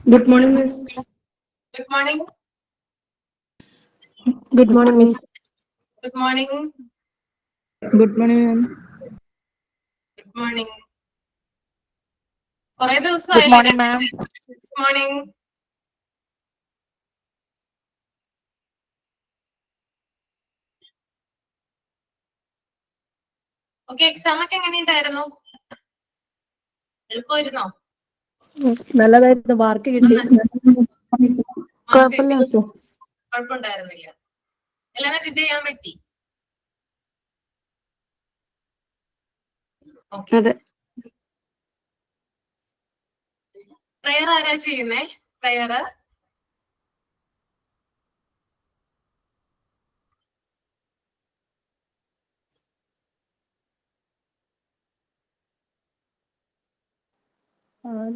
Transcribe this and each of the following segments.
Good morning, Miss. Good morning. Good morning, Miss. Good morning. Good morning, ma'am. Good morning. കുറേ Good ദിവസമായില്ലേ morning, ma'am. Good morning. Okay, exam ഒക്കെ എങ്ങനെയുണ്ടായിരുന്നു? എളുപ്പമായിരുന്നോ? നല്ലതായിരുന്നു, mark കിട്ടി. കുഴപ്പമില്ല miss. കുഴപ്പമുണ്ടായിരുന്നില്ല. എല്ലാം attend ചെയ്യാൻ പറ്റി? ഓക്കെ. അതെ. പ്രയർ ആരാ ചെയ്യുന്നേ? പ്രയർ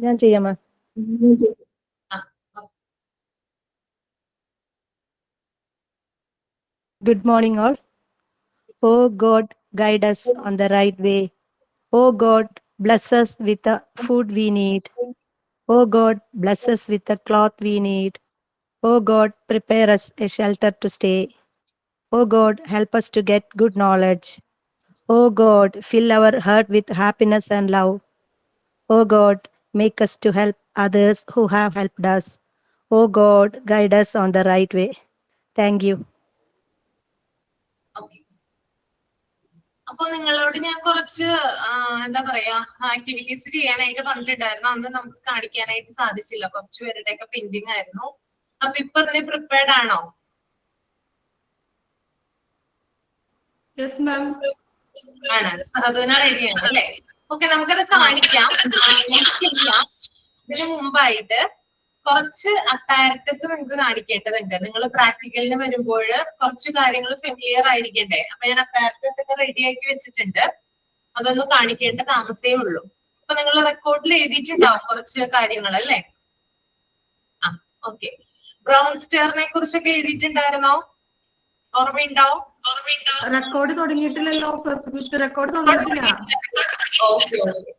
ഞാൻ ചെയ്യാം മാം. Good morning, all. Oh God, guide us on the right way. Oh God, bless us with the food we need. Oh God, bless us with the cloth we need. Oh God, prepare us a shelter to stay. Oh God, help us to get good knowledge. Oh God, fill our heart with happiness and love. Oh God, make us to help others who have helped us. Oh God, guide us on the right way. Thank you. Okay. അപ്പൊ നിങ്ങളോട് ഞാൻ കുറച്ച് എന്താ പറയാ activities ചെയ്യാനായിട്ട് പറഞ്ഞിട്ടുണ്ടായിരുന്നു. അന്ന് നമുക്ക് കാണിക്കാനായിട്ട് സാധിച്ചില്ല, കുറച്ച് പേരുടെ ഒക്കെ പെൻഡിങ് ആയിരുന്നു. അപ്പൊ ഇപ്പൊ അതിന് പ്രിപ്പയർഡ് ആണോ? Yes, ma'am. ആണ്, സഹദന റെഡിയാണ് അല്ലേ? ഓക്കെ, നമുക്കത് കാണിക്കാം, ചെയ്യാം. ഇതിനു മുമ്പായിട്ട് കുറച്ച് അപ്പാരറ്റസ് നിങ്ങൾക്ക് കാണിക്കേണ്ടതുണ്ട്. നിങ്ങൾ പ്രാക്ടിക്കലിന് വരുമ്പോൾ കുറച്ച് കാര്യങ്ങൾ ഫെമിലിയർ ആയിരിക്കണ്ടേ? അപ്പൊ ഞാൻ അപ്പാരറ്റസ് ഒക്കെ റെഡിയാക്കി വെച്ചിട്ടുണ്ട്, അതൊന്നും കാണിക്കേണ്ട താമസേ ഉള്ളൂ. അപ്പൊ നിങ്ങൾ റെക്കോർഡിൽ എഴുതിയിട്ടുണ്ടാവും കുറച്ച് കാര്യങ്ങൾ അല്ലേ? ആ, ഓക്കെ. ബ്രൗൺ സ്റ്റെയറിനെ കുറിച്ചൊക്കെ എഴുതിയിട്ടുണ്ടായിരുന്നോ? ഓർമ്മയുണ്ടാവും? റെക്കോർഡ് തുടങ്ങിയിട്ടില്ലല്ലോ. റെക്കോർഡ് തുടങ്ങിയിട്ടില്ല. Okay okay.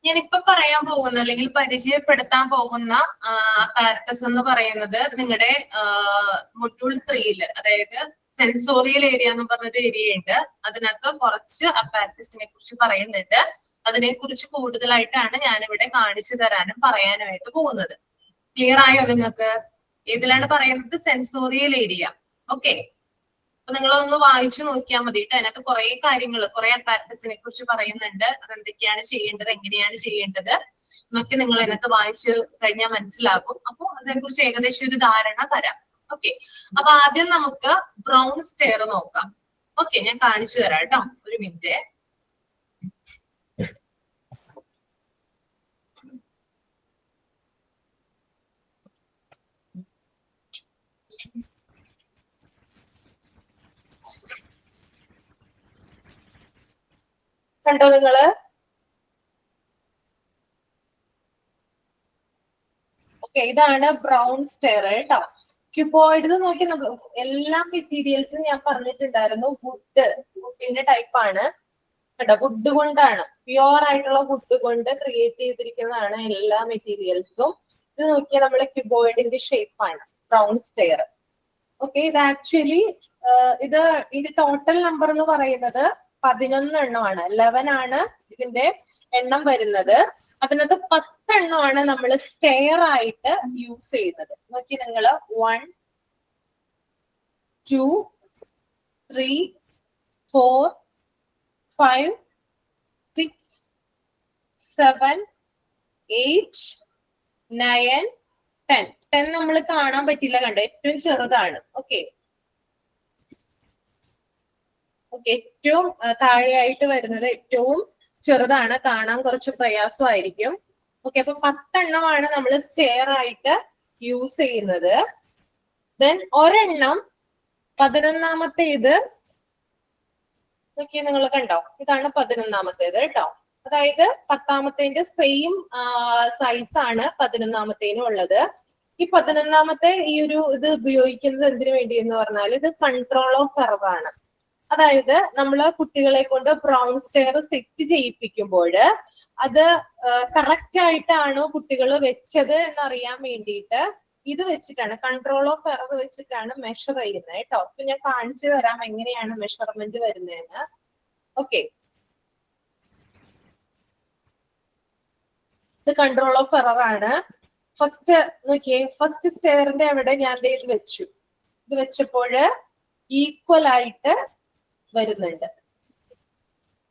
ഞാനിപ്പോ പറയാൻ പോകുന്ന അല്ലെങ്കിൽ പരിചയപ്പെടുത്താൻ പോകുന്ന അപ്പാരറ്റസ് എന്ന് പറയുന്നത് നിങ്ങളുടെ മൊഡ്യൂൾ 3 അതായത് സെൻസോറിയൽ ഏരിയ എന്ന് പറഞ്ഞൊരു ഏരിയ ഉണ്ട്. അതിനകത്ത് കുറച്ച് അപ്പാരറ്റസിനെ കുറിച്ച് പറയുന്നുണ്ട്. അതിനെ കുറിച്ച് കൂടുതലായിട്ടാണ് ഞാനിവിടെ കാണിച്ചു തരാനും പറയാനുമായിട്ട് പോകുന്നത്. ക്ലിയർ ആയോ നിങ്ങൾക്ക്? ഏതിലാണ് പറയുന്നത്? Sensorial area. ഓക്കെ, അപ്പൊ നിങ്ങളൊന്ന് വായിച്ചു നോക്കിയാൽ മതി. അതിനകത്ത് കുറെ കാര്യങ്ങൾ, കുറെ അപ്പാരറ്റസിനെ കുറിച്ച് പറയുന്നുണ്ട്. അതെന്തൊക്കെയാണ് ചെയ്യേണ്ടത്, എങ്ങനെയാണ് ചെയ്യേണ്ടത് എന്നൊക്കെ നിങ്ങൾ അതിനകത്ത് വായിച്ചു കഴിഞ്ഞാൽ മനസ്സിലാകും. അപ്പൊ അതിനെക്കുറിച്ച് ഏകദേശം ഒരു ധാരണ തരാം. ഓക്കെ, അപ്പൊ ആദ്യം നമുക്ക് ബ്രൗൺ സ്റ്റെയർ നോക്കാം. ഓക്കെ, ഞാൻ കാണിച്ചു തരാം കേട്ടോ, ഒരു മിനിറ്റ്. കണ്ടോ നിങ്ങള്? ഓക്കെ, ഇതാണ് ബ്രൗൺ സ്റ്റെയർ കേട്ടോ. ക്യൂബോയിഡ് നോക്കി നമ്മൾ എല്ലാ മെറ്റീരിയൽസും ഞാൻ പറഞ്ഞിട്ടുണ്ടായിരുന്നു. വുഡിന്റെ ടൈപ്പ് ആണ് കേട്ടോ. വുഡ് കൊണ്ടാണ്, പ്യുവർ ആയിട്ടുള്ള വുഡ് കൊണ്ട് ക്രിയേറ്റ് ചെയ്തിരിക്കുന്നതാണ് എല്ലാ മെറ്റീരിയൽസും. ഇത് നോക്കിയാൽ നമ്മുടെ ക്യൂബോയിഡിന്റെ ഷേപ്പ് ആണ് ബ്രൗൺ സ്റ്റെയർ. ഓക്കെ, ഇത് ആക്ച്വലി ഇത് ടോട്ടൽ നമ്പർ എന്ന് പറയുന്നത് 11 എണ്ണമാണ്. 11 ആണ് ഇതിന്റെ എണ്ണം വരുന്നത്. അതിനകത്ത് 10 എണ്ണമാണ് നമ്മൾ സ്റ്റെയർ ആയിട്ട് യൂസ് ചെയ്യുന്നത്. നോക്കി നിങ്ങൾ 1 2 3 4 5 6 7 8 9 10. 10 നമ്മൾ കാണാൻ പറ്റില്ല, കണ്ടോ, ഏറ്റവും ചെറുതാണ്. ഓക്കെ, ഏറ്റവും താഴെയായിട്ട് വരുന്നത് ഏറ്റവും ചെറുതാണ്, കാണാൻ കുറച്ച് പ്രയാസമായിരിക്കും. ഓക്കെ, അപ്പൊ 10 എണ്ണമാണ് നമ്മൾ സ്റ്റെയർ ആയിട്ട് യൂസ് ചെയ്യുന്നത്. ദെൻ ഒരെണ്ണം 11ാമത്തേത് നോക്കിയാൽ നിങ്ങൾ കണ്ടോ, ഇതാണ് 11ാമത്തേത് കേട്ടോ. അതായത് 10ാമത്തേന്റെ സെയിം സൈസ് ആണ് 11ാമത്തേനും ഉള്ളത്. ഈ 11ാമത്തെ ഈ ഒരു ഇത് ഉപയോഗിക്കുന്നത് എന്തിനു വേണ്ടി എന്ന് പറഞ്ഞാൽ ഇത് കൺട്രോൾ ഓഫ് എറർ ആണ്. അതായത് നമ്മൾ കുട്ടികളെ കൊണ്ട് ബ്രൗൺ സ്റ്റെയർ സെറ്റ് ചെയ്യിപ്പിക്കുമ്പോൾ അത് കറക്റ്റ് ആയിട്ടാണോ കുട്ടികൾ വെച്ചത് എന്നറിയാൻ വേണ്ടിയിട്ട് ഇത് വെച്ചിട്ടാണ്, കൺട്രോൾ ഓഫ് എറർ വെച്ചിട്ടാണ് മെഷർ ചെയ്യുന്നത് കേട്ടോ. അപ്പൊ ഞാൻ കാണിച്ചു തരാം എങ്ങനെയാണ് മെഷർമെന്റ് വരുന്നതെന്ന്. ഓക്കെ, ഇത് കൺട്രോൾ ഓഫ് എറർ ആണ്. ഫസ്റ്റ് നോക്കിയേ, ഫസ്റ്റ് സ്റ്റെയറിന്റെ അവിടെ ഞാൻ ഇത് വെച്ചു. ഇത് വെച്ചപ്പോൾ ഈക്വൽ ആയിട്ട് വരുന്നുണ്ട്.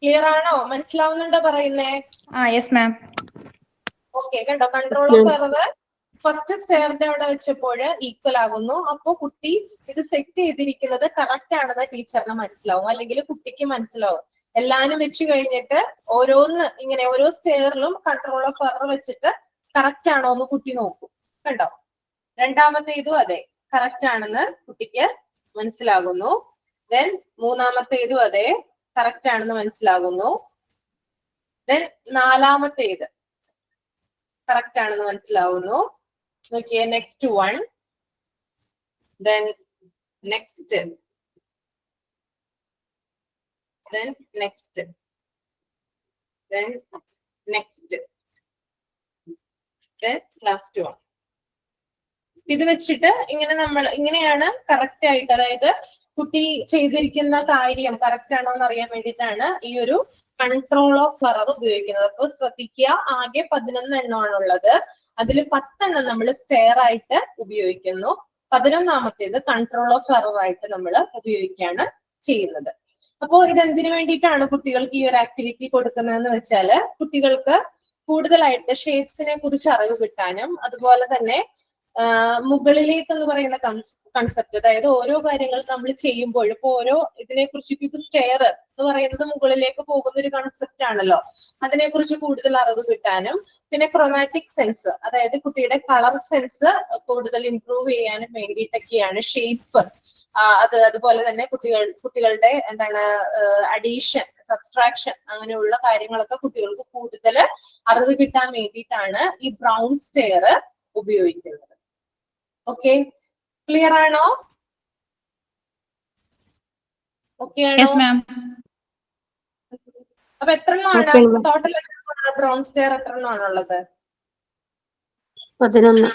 ക്ലിയർ ആണോ? മനസ്സിലാവുന്നുണ്ടോ പറയുന്നേ? Yes ma'am. ഓക്കെ, കണ്ടോ, കൺട്രോൾ ഓഫ് എറർ ഫസ്റ്റ് സ്റ്റെയറിന്റെ അവിടെ വെച്ചപ്പോൾ ഈക്വൽ ആകുന്നു. അപ്പൊ കുട്ടി ഇത് സെറ്റ് ചെയ്തിരിക്കുന്നത് കറക്റ്റ് ആണെന്ന് ടീച്ചറിന് മനസ്സിലാവും, അല്ലെങ്കിൽ കുട്ടിക്ക് മനസ്സിലാവും. എല്ലാരും വെച്ച് കഴിഞ്ഞിട്ട് ഓരോന്ന് ഇങ്ങനെ ഓരോ സ്റ്റെയറിലും കൺട്രോൾ ഓഫ് എറർ വെച്ചിട്ട് കറക്റ്റ് ആണോ എന്ന് കുട്ടി നോക്കും. കണ്ടോ, രണ്ടാമത്തേതും അതെ, കറക്റ്റ് ആണെന്ന് കുട്ടിക്ക് മനസ്സിലാകുന്നു. ദെൻ മൂന്നാമത്തേതും അതെ, കറക്റ്റ് ആണെന്ന് മനസ്സിലാകുന്നു. ദെൻ നാലാമത്തേത് കറക്റ്റ് ആണെന്ന് മനസ്സിലാവുന്നു. നോക്കിയേ, next one, then next, then next, then next, then last one. ഇത് വെച്ചിട്ട് ഇങ്ങനെയാണ് കറക്റ്റ് ആയിട്ട്, അതായത് കുട്ടി ചെയ്തിരിക്കുന്ന കാര്യം കറക്റ്റ് ആണോ എന്ന് അറിയാൻ വേണ്ടിയിട്ടാണ് ഈ ഒരു കൺട്രോൾ ഓഫ് എറർ ഉപയോഗിക്കുന്നത്. അപ്പൊ ശ്രദ്ധിക്കുക, ആകെ 11 എണ്ണമാണുള്ളത്. അതിൽ 10 എണ്ണം നമ്മൾ സ്റ്റെയർ ആയിട്ട് ഉപയോഗിക്കുന്നു. 11ാമത്തേത് കൺട്രോൾ ഓഫ് എറർ ആയിട്ട് നമ്മൾ ഉപയോഗിക്കുകയാണ് ചെയ്യുന്നത്. അപ്പോ ഇത് എന്തിനു വേണ്ടിയിട്ടാണ് കുട്ടികൾക്ക് ഈ ഒരു ആക്ടിവിറ്റി കൊടുക്കുന്നതെന്ന് വെച്ചാല് കുട്ടികൾക്ക് കൂടുതലായിട്ട് ഷേപ്സിനെ കുറിച്ച് അറിവ് കിട്ടാനും, അതുപോലെ തന്നെ മുകളിലേക്ക് എന്ന് പറയുന്ന കൺസെപ്റ്റ്, അതായത് ഓരോ കാര്യങ്ങൾ നമ്മൾ ചെയ്യുമ്പോൾ ഇപ്പൊ ഓരോ ഇതിനെ കുറിച്ച് ഇപ്പൊ സ്റ്റെയർ എന്ന് പറയുന്നത് മുകളിലേക്ക് പോകുന്ന ഒരു കൺസെപ്റ്റ് ആണല്ലോ, അതിനെ കുറിച്ച് കൂടുതൽ അറിവ് കിട്ടാനും, പിന്നെ ക്രോമാറ്റിക് സെൻസ്, അതായത് കുട്ടിയുടെ കളർ സെൻസ് കൂടുതൽ ഇംപ്രൂവ് ചെയ്യാനും വേണ്ടിയിട്ടൊക്കെയാണ് ഷേപ്പ്. അതുപോലെ തന്നെ കുട്ടികളുടെ എന്താണ് അഡീഷൻ, സബ്സ്ട്രാക്ഷൻ, അങ്ങനെയുള്ള കാര്യങ്ങളൊക്കെ കുട്ടികൾക്ക് കൂടുതൽ അറിവ് കിട്ടാൻ വേണ്ടിയിട്ടാണ് ഈ ബ്രൗൺ സ്റ്റെയർ ഉപയോഗിക്കുന്നത്. ഓക്കെ, ക്ലിയർ ആണോ? ഓക്കെ ആണോ? അപ്പൊ എത്ര എണ്ണമാണ് ടോട്ടൽ? ബ്രൗൺ സ്റ്റെയർ എത്ര എണ്ണമാണുള്ളത്? 11.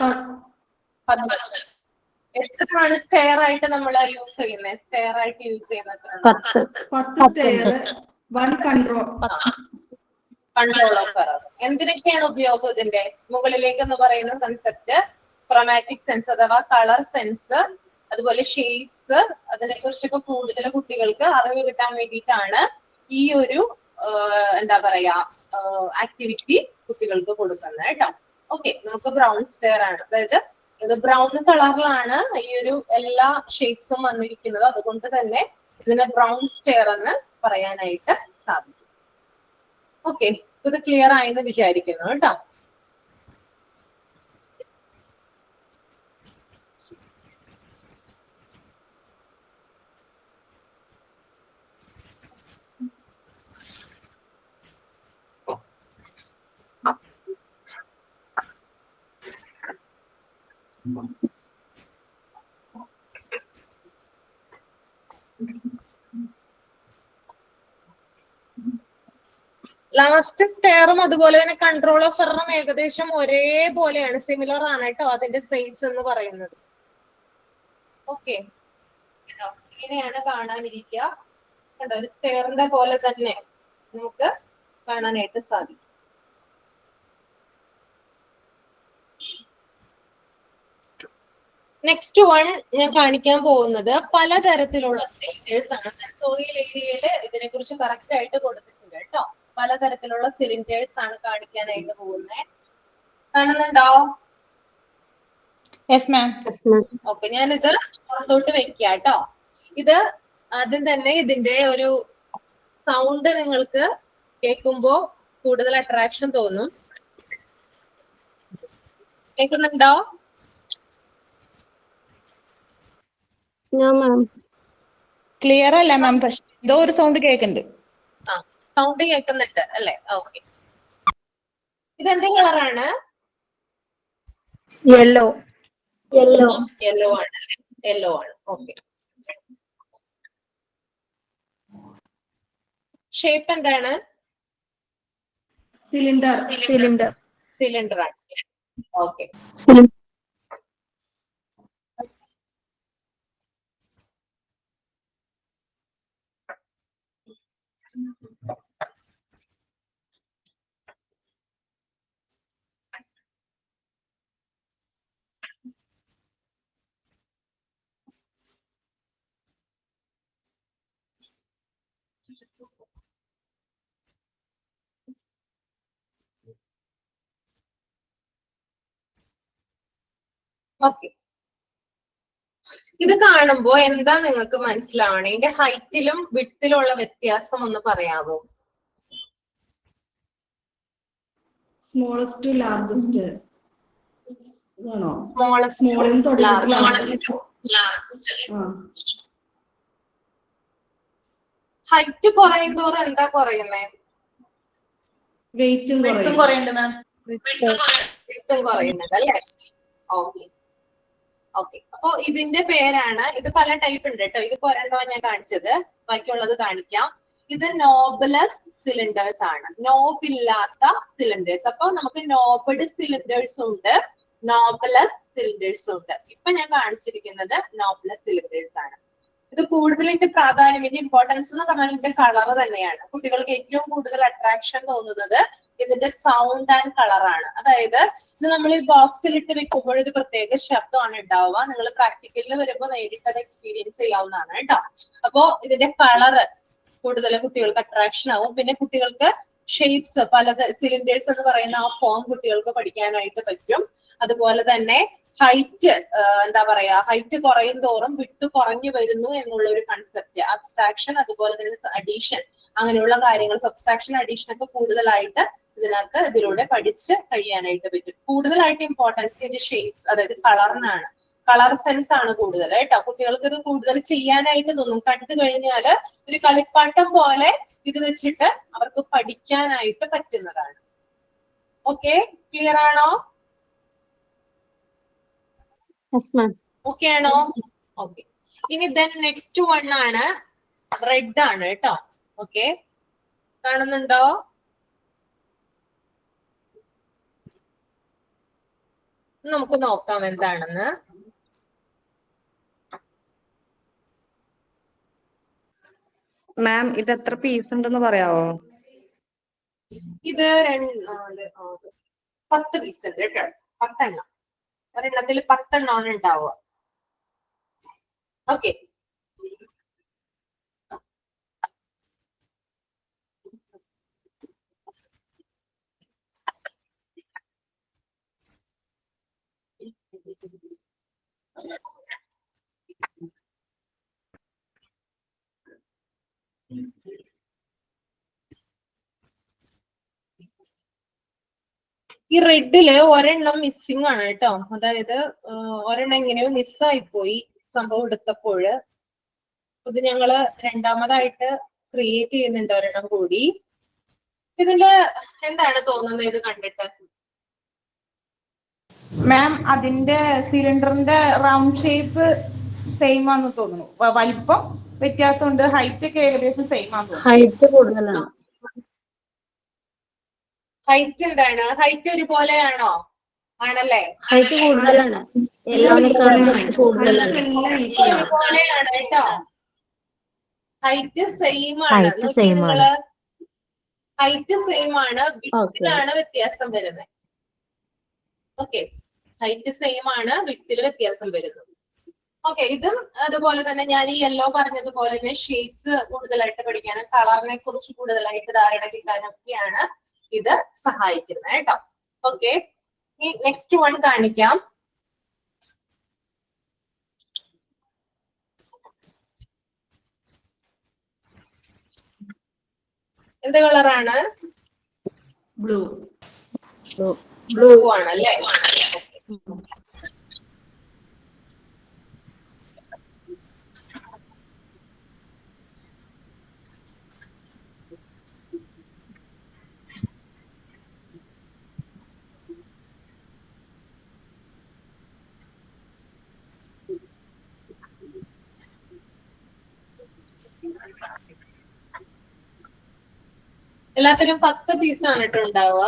എത്രയാണ് സ്റ്റെയർ ആയിട്ട് നമ്മൾ യൂസ് ചെയ്യുന്നത്? സ്റ്റെയർ ആയിട്ട് യൂസ് ചെയ്യുന്നത് 10 സ്റ്റെയർ, 1 കൺട്രോൾ ഓഫ് എറർ. എന്തിനൊക്കെയാണ് ഉപയോഗം ഇതിന്റെ? മുകളിലേക്ക് എന്ന് പറയുന്ന കൺസെപ്റ്റ്, ക്രോമാറ്റിക് സെൻസ് അഥവാ കളർ സെൻസ്, അതുപോലെ ഷെയ്ഡ്സ്, അതിനെ കുറിച്ചൊക്കെ കൂടുതൽ കുട്ടികൾക്ക് അറിവ് കിട്ടാൻ വേണ്ടിയിട്ടാണ് ഈ ഒരു എന്താ പറയാ ആക്ടിവിറ്റി കുട്ടികൾക്ക് കൊടുക്കുന്നത് കേട്ടോ. ഓക്കെ, നമുക്ക് ബ്രൗൺ സ്റ്റെയർ ആണ്, അതായത് ഇത് ബ്രൗൺ കളറിലാണ് ഈ ഒരു എല്ലാ ഷെയ്ഡ്സും വന്നിരിക്കുന്നത്. അതുകൊണ്ട് തന്നെ ഇതിനെ ബ്രൗൺ സ്റ്റെയർ എന്ന് പറയാനായിട്ട് സാധിക്കും. ഓക്കെ, ഇത് ക്ലിയർ ആയെന്ന് വിചാരിക്കുന്നു കേട്ടോ. ലാസ്റ്റ് സ്റ്റെയറും അതുപോലെ തന്നെ കൺട്രോൾ ഓഫ് എററും ഏകദേശം ഒരേപോലെയാണ്, സിമിലർ ആണ് കേട്ടോ അതിന്റെ സൈസ് എന്ന് പറയുന്നത്. ഓക്കെ, ഇങ്ങനെയാണ് കാണാനിരിക്കുക. കണ്ടോ, ഒരു സ്റ്റെയറിന്റെ പോലെ തന്നെ നമുക്ക് കാണാനായിട്ട് സാധിക്കും. നെക്സ്റ്റ് വൺ ഞാൻ കാണിക്കാൻ പോകുന്നത് പലതരത്തിലുള്ള സിലിണ്ടേഴ്സ് ആണ്. സെൻസോറിയൽ ഏരിയയിൽ ഇതിനെ കുറിച്ച് കറക്റ്റ് ആയിട്ട് കൊടുത്തിട്ടുണ്ട് കേട്ടോ. പലതരത്തിലുള്ള സിലിണ്ടേഴ്സ് ആണ് കാണിക്കാനായിട്ട് പോകുന്നത്. കാണുന്നുണ്ടോ? Yes ma'am. ഓക്കെ, ഞാനിത് പുറത്തോട്ട് വെക്കാം കേട്ടോ. ഇത് ആദ്യം തന്നെ ഇതിന്റെ ഒരു സൗണ്ട് നിങ്ങൾക്ക് കേൾക്കുമ്പോ കൂടുതൽ അട്രാക്ഷൻ തോന്നും. കേൾക്കുന്നുണ്ടോ? ക്ലിയർ അല്ല മാം, പക്ഷെ എന്തോ ഒരു സൗണ്ട് കേൾക്കുന്നുണ്ട്. ആ, സൗണ്ട് കേൾക്കുന്നുണ്ട് അല്ലേ? ഓക്കെ, ഇതെന്ത് കളറാണ്? യെല്ലോ. യെല്ലോ ആണ് അല്ലേ? യെല്ലോ ആണ്. ഓക്കെ, ഷേപ്പ് എന്താണ്? സിലിണ്ടർ ആണ്. Okay, okay. ഇത് കാണുമ്പോ എന്താ നിങ്ങൾക്ക് മനസ്സിലാവണേ? ഇതിന്റെ ഹൈറ്റിലും വിഡ്ത്തിലുള്ള വ്യത്യാസം ഒന്ന് പറയാമോ? സ്മോളസ്റ്റ് ടു ലാർജസ്റ്റ് ആണോ? സ്മോളസ്റ്റ് ഹൈറ്റ് കുറയുന്തോറും എന്താ കുറയുന്നേ? വെയിറ്റും കുറയുന്നുണ്ട് മാം. വിഡ്ത്തും കുറയുന്നത് അല്ലേ? Okay, okay. അപ്പൊ ഇതിന്റെ പേരാണ്, ഇത് പല ടൈപ്പ് ഉണ്ട് കേട്ടോ. ഇത് ഒരെണ്ണമാണ് ഞാൻ കാണിച്ചത്, ബാക്കിയുള്ളത് കാണിക്കാം. ഇത് നോബിലസ് സിലിണ്ടേഴ്സ് ആണ്, നോബില്ലാത്ത സിലിണ്ടേഴ്സ്. അപ്പൊ നമുക്ക് നോബഡ് സിലിണ്ടേഴ്സും ഉണ്ട്, നോബിലസ് സിലിണ്ടേഴ്സും ഉണ്ട്. ഇപ്പൊ ഞാൻ കാണിച്ചിരിക്കുന്നത് നോബിലസ് സിലിണ്ടേഴ്സ് ആണ്. ഇത് കൂടുതൽ ഇതിന്റെ പ്രാധാന്യം, ഇതിന്റെ ഇമ്പോർട്ടൻസ് എന്ന് പറഞ്ഞാൽ ഇതിന്റെ കളർ തന്നെയാണ്. കുട്ടികൾക്ക് ഏറ്റവും കൂടുതൽ അട്രാക്ഷൻ തോന്നുന്നത് ഇതിന്റെ സൗണ്ട് ആൻഡ് കളറാണ്. അതായത് ഇത് നമ്മൾ ഈ ബോക്സിൽ ഇട്ട് വെക്കുമ്പോൾ ഒരു പ്രത്യേക ശബ്ദമാണ് ഉണ്ടാവുക. നിങ്ങൾ പ്രാക്ടിക്കലിൽ വരുമ്പോൾ നേരിട്ട് അത് എക്സ്പീരിയൻസ് ചെയ്യാവുന്നതാണ് കേട്ടോ. അപ്പോ ഇതിന്റെ കളറ് കൂടുതൽ കുട്ടികൾക്ക് അട്രാക്ഷൻ ആവും. പിന്നെ കുട്ടികൾക്ക് ഷേപ്സ്, സിലിണ്ടേഴ്സ് എന്ന് പറയുന്ന ആ ഫോം കുട്ടികൾക്ക് പഠിക്കാനായിട്ട് പറ്റും. അതുപോലെ തന്നെ ഹൈറ്റ്, എന്താ പറയാ, ഹൈറ്റ് കുറയും തോറും വിട്ട് കുറഞ്ഞു വരുന്നു എന്നുള്ള ഒരു കൺസെപ്റ്റ്, അബ്സ്ട്രാക്ഷൻ അതുപോലെ തന്നെ അഡീഷൻ, അങ്ങനെയുള്ള കാര്യങ്ങൾ, സബ്സ്ട്രാക്ഷൻ അഡീഷൻ ഒക്കെ കൂടുതലായിട്ട് ഇതിലൂടെ പഠിച്ച് കഴിയാനായിട്ട് പറ്റും. കൂടുതലായിട്ട് ഇമ്പോർട്ടൻസ് ഇതിന്റെ ഷേപ്സ്, അതായത് കളറിനാണ്. കളർ സെൻസ് ആണ് കൂടുതൽ കേട്ടോ. കുട്ടികൾക്ക് ഇത് കൂടുതൽ ചെയ്യാനായിട്ട് തോന്നും. കണ്ടു കഴിഞ്ഞാല് ഒരു കളിപ്പാട്ടം പോലെ ഇത് വെച്ചിട്ട് അവർക്ക് പഠിക്കാനായിട്ട് പറ്റുന്നതാണ്. ഓക്കെ, ക്ലിയർ ആണോ? ഓക്കെ ആണോ? ഓക്കെ. ഇനി ദെൻ നെക്സ്റ്റ് വൺ ആണ് റെഡ് ആണ് കേട്ടോ. ഓക്കെ, കാണുന്നുണ്ടോ? നമുക്ക് നോക്കാം എന്താണെന്ന്. മാം, ഇത് എത്ര പീസ് ഉണ്ടെന്ന് പറയാവോ? ഇത് 10 പീസ് ഉണ്ട് കേട്ടോ. 10 എണ്ണം, ഒരെണ്ണത്തിൽ 10 എണ്ണമാണ് ഉണ്ടാവുക. ഓക്കെ, ഈ റെഡില് ഒരെണ്ണം മിസ്സിംഗ് ആണ് കേട്ടോ. അതായത് ഒരെണ്ണം എങ്ങനെയോ മിസ്സായി പോയി സംഭവം എടുത്തപ്പോൾ. ഇത് ഞങ്ങള് രണ്ടാമതായിട്ട് ക്രിയേറ്റ് ചെയ്യുന്നുണ്ട് ഒരെണ്ണം കൂടി. ഇതില് എന്താണ് തോന്നുന്നത് ഇത് കണ്ടിട്ട്? മാം, അതിന്റെ സിലിണ്ടറിന്റെ റൗണ്ട് ഷേപ്പ് സെയിം ആണെന്ന് തോന്നുന്നു. വലിപ്പം വ്യത്യാസമുണ്ട്, ഹൈറ്റ് ഒക്കെ ഏകദേശം സെയിം ആണെന്ന് തോന്നുന്നു. ഹൈറ്റ് കൂടുതലാണ്. ഹൈറ്റ് എന്താണ്? ഹൈറ്റ് ഒരുപോലെയാണോ? ആണല്ലേ? ഹൈറ്റ് കൂടുതലാണ്. യെല്ലോനേക്കാളും കുറച്ച് കൂടുതലാണ്. ഒരുപോലെയാണ് കേട്ടോ. ഹൈറ്റ് സെയിം ആണ്. Height നോക്കി same നിങ്ങള്, ഹൈറ്റ് സെയിം ആണ്, വിത്തിലാണ് വ്യത്യാസം വരുന്നത്. ഓക്കെ, ഹൈറ്റ് സെയിം ആണ്, വിത്തിൽ വ്യത്യാസം വരുന്നത്. ഓക്കെ, ഇതും അതുപോലെ തന്നെ ഞാൻ ഈ യെല്ലോ പറഞ്ഞതുപോലെ തന്നെ ഷെയ്ഡ്സ് കൂടുതലായിട്ട് പഠിക്കാനും കളറിനെ കുറിച്ച് കൂടുതലായിട്ട് ധാരണ കിട്ടാനൊക്കെയാണ് ഇത് സഹായിക്കുന്നത് കേട്ടോ. ഓക്കെ, ഈ നെക്സ്റ്റ് വൺ കാണിക്കാം. എന്ത് കളറാണ്? ബ്ലൂ. ബ്ലൂ ആണല്ലേ? എല്ലാത്തിലും 10 പീസാണ് കേട്ടോ ഉണ്ടാവുക.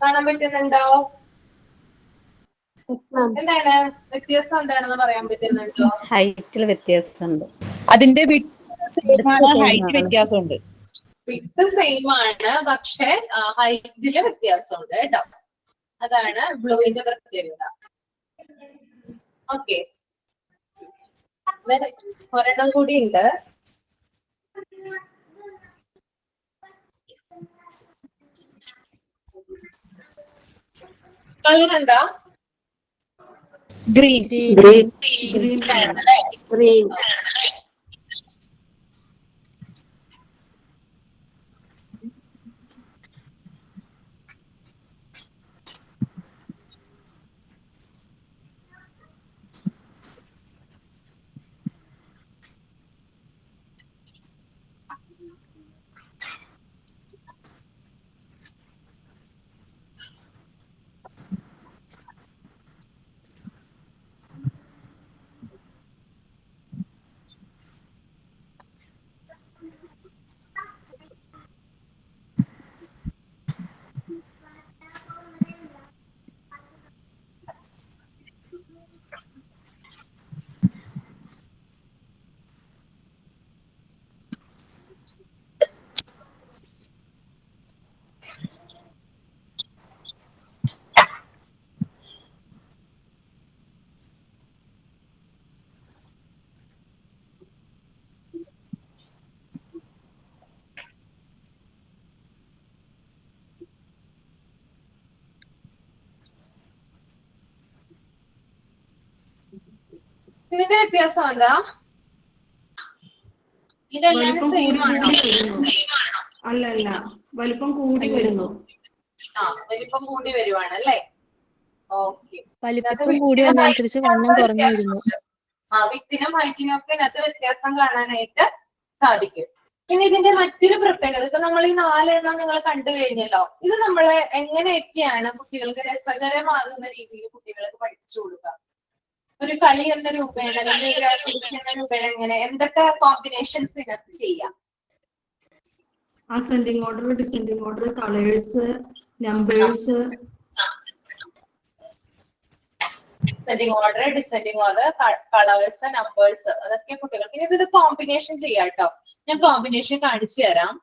കാണാൻ പറ്റുന്നുണ്ടോ? എന്താണ് വ്യത്യാസം, എന്താണെന്ന് പറയാൻ പറ്റുന്നുണ്ടോ? ഹൈറ്റിൽ വ്യത്യാസമുണ്ട്. അതിന്റെ വിഡ്ത് സെയിം ആണ്, ഹൈറ്റ് വ്യത്യാസമുണ്ട്. വിഡ്ത് സെയിം ആണ്, പക്ഷെ ഹൈറ്റില് വ്യത്യാസമുണ്ട് കേട്ടോ. അതാണ് ബ്ലൂവിന്റെ പ്രത്യേകത. ഓക്കെ, ഒരെണ്ണം കൂടി ഉണ്ട്. കളർ എന്താ? ഗ്രീൻ. ഗ്രീൻ. ആണല്ലേ? ഗ്രീൻ. ഇതിന്റെ വ്യത്യാസം എന്താ? ഇതെല്ലാം സെയിം ആണോ? അല്ല, വലിപ്പം കൂടി വരുന്നു. വലിപ്പം കൂടി വരുവാണ് അല്ലേ? ഓക്കെ, വലിപ്പം കൂടി വന്നതനുസരിച്ച് വണ്ണം കുറഞ്ഞു വരുന്നു. വിത്തിനും ഹൈറ്റിനും ഒക്കെ ഇതിനകത്ത് വ്യത്യാസം കാണാനായിട്ട് സാധിക്കും. പിന്നെ ഇതിന്റെ മറ്റൊരു പ്രത്യേകത, ഇപ്പൊ നമ്മൾ ഈ 4 എണ്ണം നിങ്ങൾ കണ്ടു കഴിഞ്ഞല്ലോ, ഇത് നമ്മള് എങ്ങനെയൊക്കെയാണ് കുട്ടികൾക്ക് രസകരമാകുന്ന രീതിയിൽ കുട്ടികൾക്ക് പഠിപ്പിച്ചു കൊടുക്കുക? ഒരു കളി എന്ന രൂപേണ അല്ലെങ്കിൽ ഒരു ആക്ടിവിറ്റി എന്ന രൂപേണ എങ്ങനെ, എന്തൊക്കെ കോമ്പിനേഷൻസ് ഇതിനകത്ത് ചെയ്യാം? Ascending order, descending order, colours, numbers. Ascending order, descending order, colours, numbers, അതൊക്കെ കുട്ടികൾ. പിന്നെ ഇത് കോമ്പിനേഷൻ ചെയ്യാം കേട്ടോ. ഞാൻ കോമ്പിനേഷൻ കാണിച്ചു തരാം.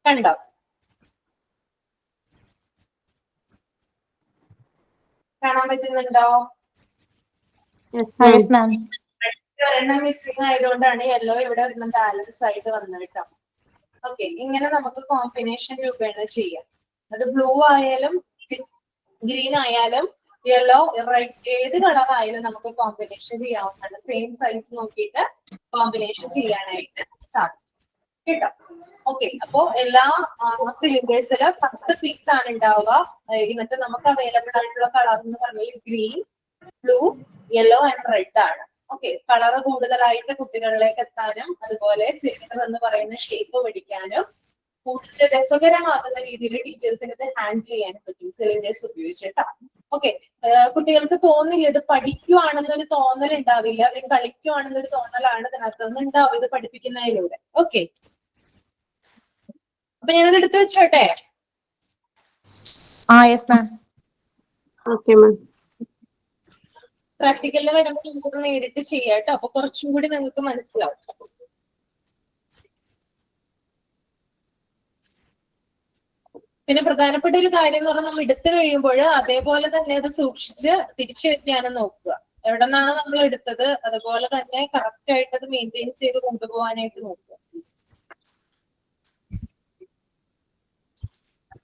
കണ്ടോ? കാണാൻ പറ്റുന്നുണ്ടോ? യെസ് മാം ഒരെണ്ണം മിസ്സിംഗ് ആയതുകൊണ്ടാണ് യെല്ലോ ഇവിടെ ബാലൻസ് ആയിട്ട് വന്നത് കേട്ടോ. ഓക്കെ, ഇങ്ങനെ നമുക്ക് കോമ്പിനേഷൻ രൂപേണ ചെയ്യാം. അത് ബ്ലൂ ആയാലും ഗ്രീൻ ആയാലും യെല്ലോ റെഡ് ഏത് കളർ ആയാലും നമുക്ക് കോമ്പിനേഷൻ ചെയ്യാവുന്നതാണ്. സെയിം സൈസ് നോക്കിയിട്ട് കോമ്പിനേഷൻ ചെയ്യാനായിട്ട് സാധിക്കും കേട്ടോ. ഓക്കെ, അപ്പോ എല്ലാ സിലിണ്ടേഴ്സിലും 10 പീസ് ആണ് ഉണ്ടാവുക. ഇന്നത്തെ നമുക്ക് അവൈലബിൾ ആയിട്ടുള്ള കളർ എന്ന് പറഞ്ഞാൽ green, blue, yellow and red ആണ്. ഓക്കെ, കളർ കൂടുതലായിട്ട് കുട്ടികളിലേക്ക് എത്താനും അതുപോലെ സിലിണ്ടർ എന്ന് പറയുന്ന ഷേപ്പ് പഠിക്കാനും കൂടുതൽ രസകരമാകുന്ന രീതിയിൽ ടീച്ചേഴ്സിന് ഇത് ഹാൻഡിൽ ചെയ്യാനും പറ്റും സിലിണ്ടേഴ്സ് ഉപയോഗിച്ചിട്ടാ. ഓക്കെ, കുട്ടികൾക്ക് തോന്നില്ല ഇത് പഠിക്കുവാണെന്നൊരു തോന്നൽ ഉണ്ടാവില്ല, അവർ കളിക്കുവാണെന്നൊരു തോന്നലാണ് ഇതിനകത്തുനിന്ന് ഉണ്ടാവും ഇത് പഠിപ്പിക്കുന്നതിലൂടെ. ഓക്കെ, അപ്പൊ ഞാനത് എടുത്തു വെച്ചോട്ടെ. Yes ma'am okay ma'am. പ്രാക്ടിക്കലിന് വരുമ്പോൾ നമുക്ക് നേരിട്ട് ചെയ്യാം കേട്ടോ. അപ്പൊ കുറച്ചും കൂടി നിങ്ങൾക്ക് മനസ്സിലാവും. പിന്നെ പ്രധാനപ്പെട്ട ഒരു കാര്യം എന്ന് പറഞ്ഞാൽ നമ്മൾ എടുത്തു കഴിയുമ്പോൾ അതേപോലെ തന്നെ അത് സൂക്ഷിച്ച് തിരിച്ചു വെക്കാനും നോക്കുക. എവിടെ നിന്നാണ് നമ്മൾ എടുത്തത് അതുപോലെ തന്നെ കറക്റ്റ് ആയിട്ട് അത് മെയിൻറ്റെയിൻ ചെയ്ത് കൊണ്ടുപോകാനായിട്ട് നോക്കുക.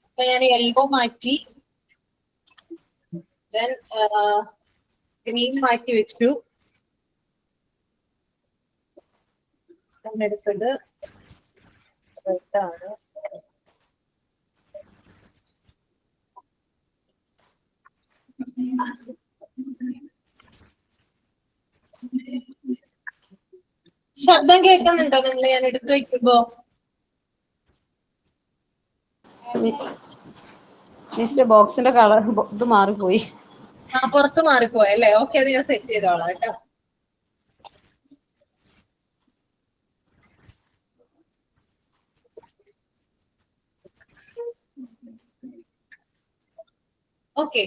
അപ്പൊ ഞാൻ യെല്ലോ മാറ്റി, ദെൻ ഗ്രീൻ മാറ്റി വെച്ചു. അടുത്തത് റെഡ് ആണ്. ശബ്ദം കേൾക്കുന്നുണ്ടോ നിങ്ങൾ ഞാൻ എടുത്തു വെക്കുമ്പോ? മിസ് ബോക്സിന്റെ കളർ ഇത് മാറിപ്പോയി. പുറത്ത് മാറിപ്പോയല്ലേ? ഓക്കെ, അത് ഞാൻ സെറ്റ് ചെയ്തോളാം കേട്ടോ. ഓക്കെ,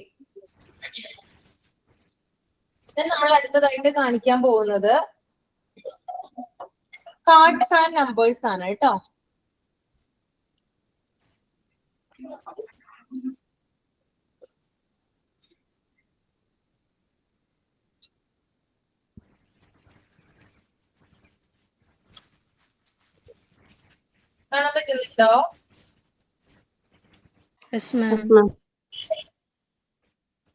നമ്മൾ അടുത്തതായിട്ട് കാണിക്കാൻ പോകുന്നത് കാർഡ്സ് ആൻഡ് നമ്പേഴ്സ് ആണ് കേട്ടോ. കാണാൻ പറ്റുന്നുണ്ടോ?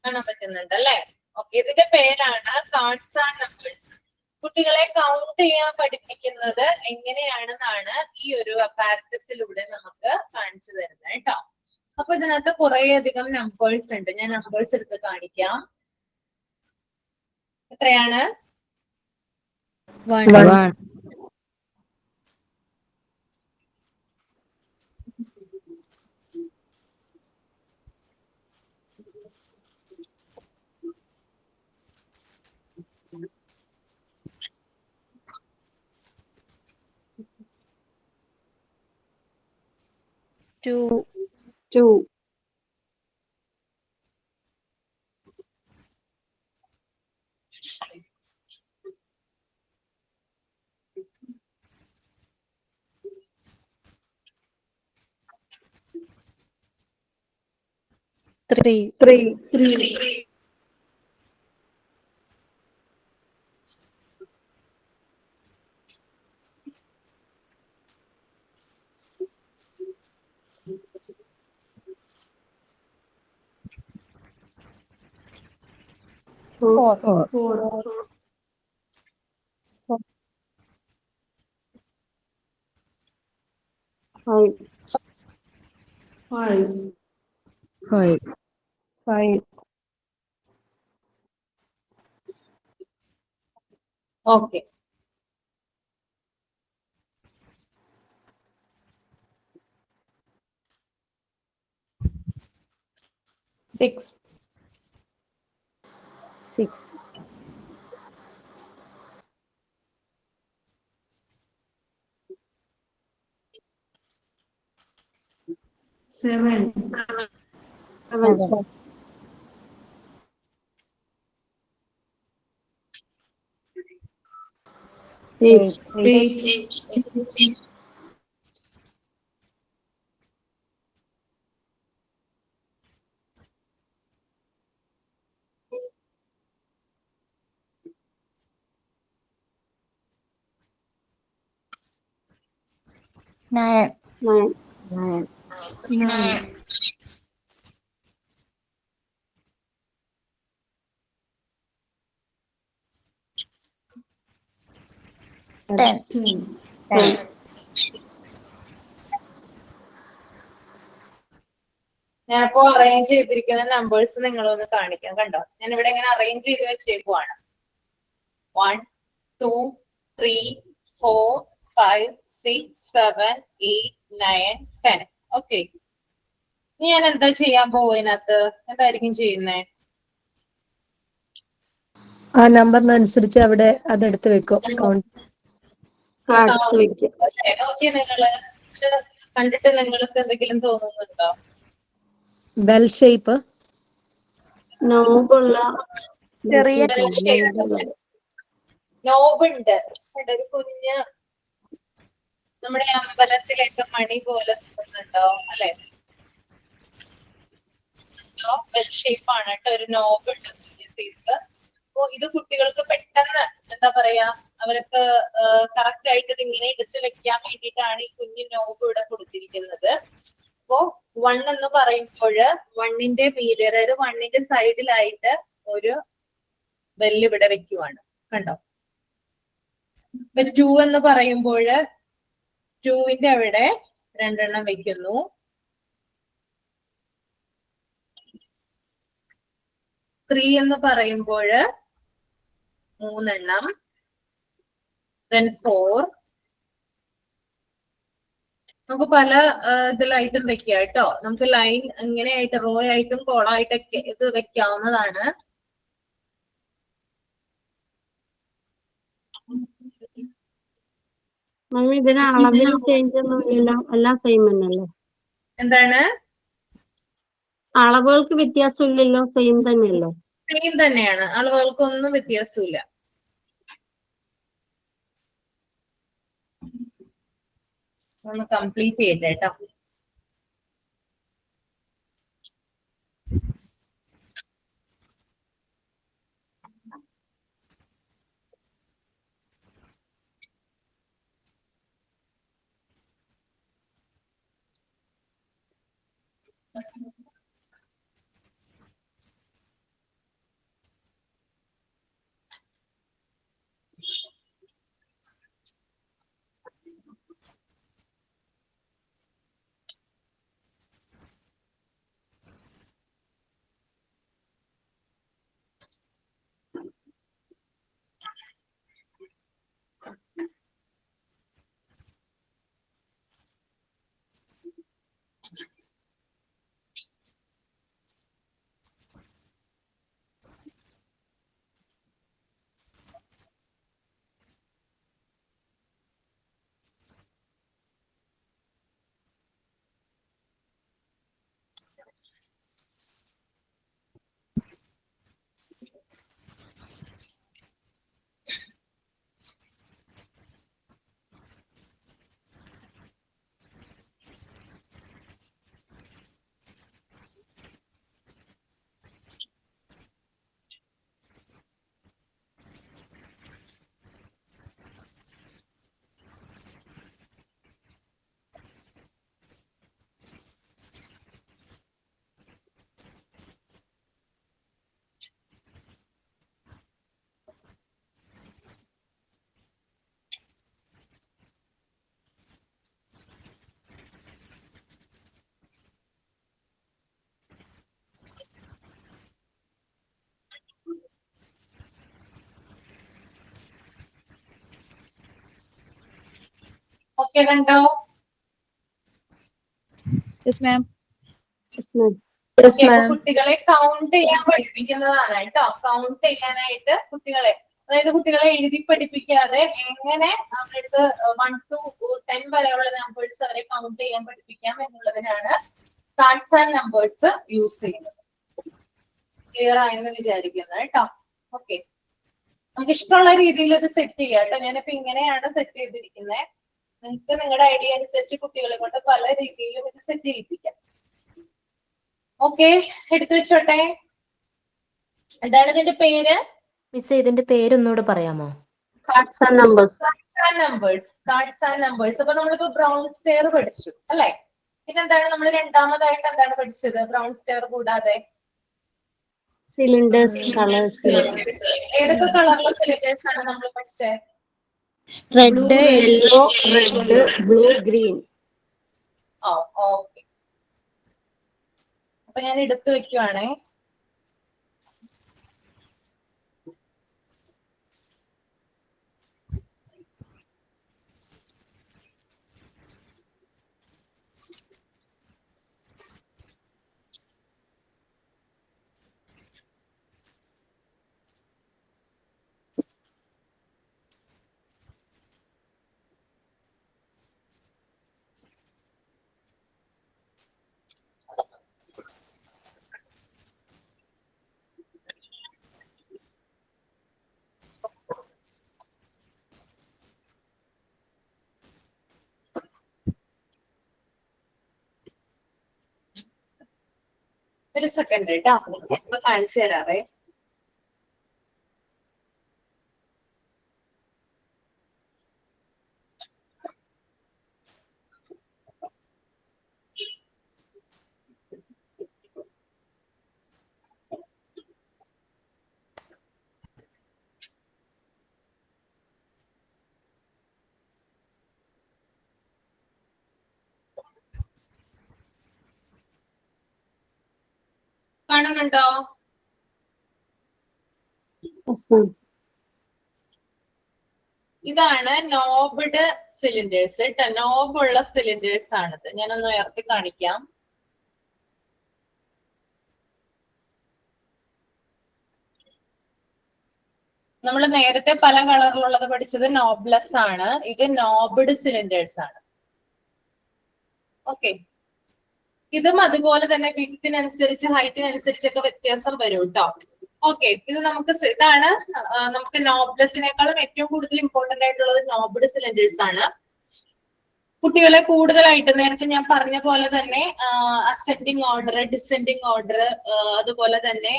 കാണാൻ പറ്റുന്നുണ്ട് അല്ലേ? ഓക്കെ, ഇതിന്റെ പേരാണ് കാർഡ്സ് ആൻഡ് നമ്പേഴ്സ്. കുട്ടികളെ കൗണ്ട് ചെയ്യാൻ പഠിപ്പിക്കുന്നത് എങ്ങനെയാണെന്നാണ് ഈ ഒരു അപ്പാരറ്റസിലൂടെ നമുക്ക് കാണിച്ചു തരുന്നത് കേട്ടോ. അപ്പൊ ഇതിനകത്ത് കുറെ അധികം നമ്പേഴ്സ് ഉണ്ട്. ഞാൻ നമ്പേഴ്സ് എടുത്ത് കാണിക്കാം. എത്രയാണ്? 1 2 2 3 3 4 5 5 5 ഓക്കെ, 6 6 7 7 8 8 9 9. 9. 9. 10. 10. ഞാനിപ്പോ അറേഞ്ച് ചെയ്തിരിക്കുന്ന നമ്പേഴ്സ് നിങ്ങളൊന്ന് കാണിക്കാം. കണ്ടോ, ഞാൻ ഇവിടെ ഇങ്ങനെ അറേഞ്ച് ചെയ്ത് വെച്ചേക്കുവാണ്. 1, 2, 3, 4, 5, 6, 7, 8, 9, 10. ഓക്കെ, ഇനി ഞാൻ എന്താ ചെയ്യാൻ പോവതിനകത്ത്? എന്തായിരിക്കും ചെയ്യുന്നേ? ആ നമ്പറിനനുസരിച്ച് അവിടെ അതെടുത്ത് വെക്കും. കൗണ്ട് കാർഡ്സ് വെക്കുക. ഓക്കെ, നിങ്ങള് ഇത് കണ്ടിട്ട് നിങ്ങൾക്ക് എന്തെങ്കിലും തോന്നുന്നുണ്ടോ? Bell shape. നോബുള്ള ചെറിയ നോബുണ്ട്, ഒരു കുഞ്ഞ് നമ്മുടെ അമ്പലത്തിലേക്ക് മണി പോലെ തോന്നുന്നുണ്ടോ? അല്ലെ, ബെൽ ഷേപ്പ് ആണ് കേട്ടോ. ഒരു നോബുണ്ട്, കുഞ്ഞ് സൈസ്. അപ്പൊ ഇത് കുട്ടികൾക്ക് പെട്ടെന്ന് എന്താ പറയാ, അവർക്ക് കറക്റ്റ് ആയിട്ട് ഇത് ഇങ്ങനെ എടുത്ത് വെക്കാൻ വേണ്ടിയിട്ടാണ് ഈ കുഞ്ഞു നോബ് ഇവിടെ കൊടുത്തിരിക്കുന്നത്. അപ്പോ 1 എന്ന് പറയുമ്പോൾ 1ന്റെ മീതെ, അതായത് 1ന്റെ സൈഡിലായിട്ട് ഒരു ബെല്ല് ഇവിടെ വെക്കുവാണ്. കണ്ടോ? ഇപ്പൊ 2 എന്ന് പറയുമ്പോൾ 2ന്റെ അവിടെ 2 എണ്ണം വെക്കുന്നു. 3 എന്ന് പറയുമ്പോൾ 3 എണ്ണം. then 4. നമുക്ക് പല ഇതിലായിട്ടും വെക്കാം കേട്ടോ. നമുക്ക് ലൈൻ ഇങ്ങനെയായിട്ട് റോ ആയിട്ടും കോളായിട്ടൊക്കെ ഇത് വെക്കാവുന്നതാണ്. ഇതിന് അളവിൽ ചേഞ്ച് ഒന്നുമില്ല, എല്ലാം സെയിം തന്നെയല്ലേ? എന്താണ്? അളവുകൾക്ക് വ്യത്യാസമില്ലല്ലോ, സെയിം തന്നെയല്ലേ? സെയിം തന്നെയാണ്, അളവുകൾക്കൊന്നും വ്യത്യാസമില്ല. ഒന്ന് കംപ്ലീറ്റ് ചെയ്യട്ടെ കേട്ടോ. ഓക്കെ, കണ്ടോ? Yes ma'am. ഓക്കെ, അപ്പൊ കുട്ടികളെ കൗണ്ട് ചെയ്യാൻ പഠിപ്പിക്കുന്നതാണ് കേട്ടോ. കൗണ്ട് ചെയ്യാനായിട്ട് കുട്ടികളെ, അതായത് കുട്ടികളെ എഴുതി പഠിപ്പിക്കാതെ എങ്ങനെ അവർക്ക് 1 to 10 വരെയുള്ള നമ്പേഴ്സ് അവരെ കൗണ്ട് ചെയ്യാൻ പഠിപ്പിക്കാം എന്നുള്ളതിനാണ് കാർഡ്സ് ആൻഡ് നമ്പേഴ്സ് യൂസ് ചെയ്യുന്നത്. ക്ലിയർ ആയെന്ന് വിചാരിക്കുന്നത് കേട്ടോ. ഓക്കെ, നമുക്ക് ഇഷ്ടമുള്ള രീതിയിൽ ഇത് സെറ്റ് ചെയ്യാം കേട്ടോ. ഞാനിപ്പോ ഇങ്ങനെയാണ് സെറ്റ് ചെയ്തിരിക്കുന്നത്. നിങ്ങൾക്ക് നിങ്ങളുടെ ഐഡിയ അനുസരിച്ച് കുട്ടികളെ കൊണ്ട് പല രീതിയിലും ഇത് സെറ്റ് ചെയ്യിപ്പിക്കാം. ഓക്കെ, എടുത്തു വെച്ചോട്ടെ. എന്താണ് ഇതിന്റെ പേര്? മിസ് ഇതിന്റെ പേരൊന്നുകൂടെ പറയാമോ? Cards and numbers. And numbers. അപ്പൊ നമ്മളിപ്പോ ബ്രൗൺ സ്റ്റെയർ പഠിച്ചു അല്ലെ? പിന്നെന്താണ് നമ്മൾ രണ്ടാമതായിട്ട് എന്താണ് പഠിച്ചത് ബ്രൗൺ സ്റ്റെയർ കൂടാതെ? സിലിണ്ടേഴ്സ് കളേഴ്സ് ഏതൊക്കെ കളറിലെ സിലിണ്ടേഴ്സ് ആണ് നമ്മൾ പഠിച്ചത്? Red, yellow red blue green. Okay. അപ്പൊ ഞാൻ എടുത്തു വെക്കുവാണേ. ഒരു സെക്കൻഡ് കേട്ടോ, ഇപ്പൊ കാണിച്ചു തരാവേ. കാണുന്നുണ്ടോ? ഇതാണ് നോബ്ഡ് സിലിണ്ടേഴ്സ്. നോബുള്ള സിലിണ്ടേഴ്സ് ആണിത്. ഞാനൊന്ന് ഉയർത്തി കാണിക്കാം. നമ്മൾ നേരത്തെ പല കളറിലുള്ളത് പഠിച്ചത് നോബ്ലെസ് ആണ്. ഇത് നോബ്ഡ് സിലിണ്ടേഴ്സ് ആണ്. ഓക്കെ. ഇതും അതുപോലെ തന്നെ വിഡ്ത്തിനനുസരിച്ച് ഹൈറ്റിനനുസരിച്ചൊക്കെ വ്യത്യാസം വരും കേട്ടോ. ഓക്കെ. ഇത് ഇതാണ് നമുക്ക് നോബ്ലെസിനേക്കാളും ഏറ്റവും കൂടുതൽ ഇമ്പോർട്ടന്റ് ആയിട്ടുള്ളത് നോബ്ഡ് സിലിണ്ടേഴ്സ് ആണ്. കുട്ടികളെ കൂടുതലായിട്ട് നേരത്തെ ഞാൻ പറഞ്ഞ പോലെ തന്നെ അസെൻഡിങ് ഓർഡർ, ഡിസെൻഡിങ് ഓർഡർ, അതുപോലെ തന്നെ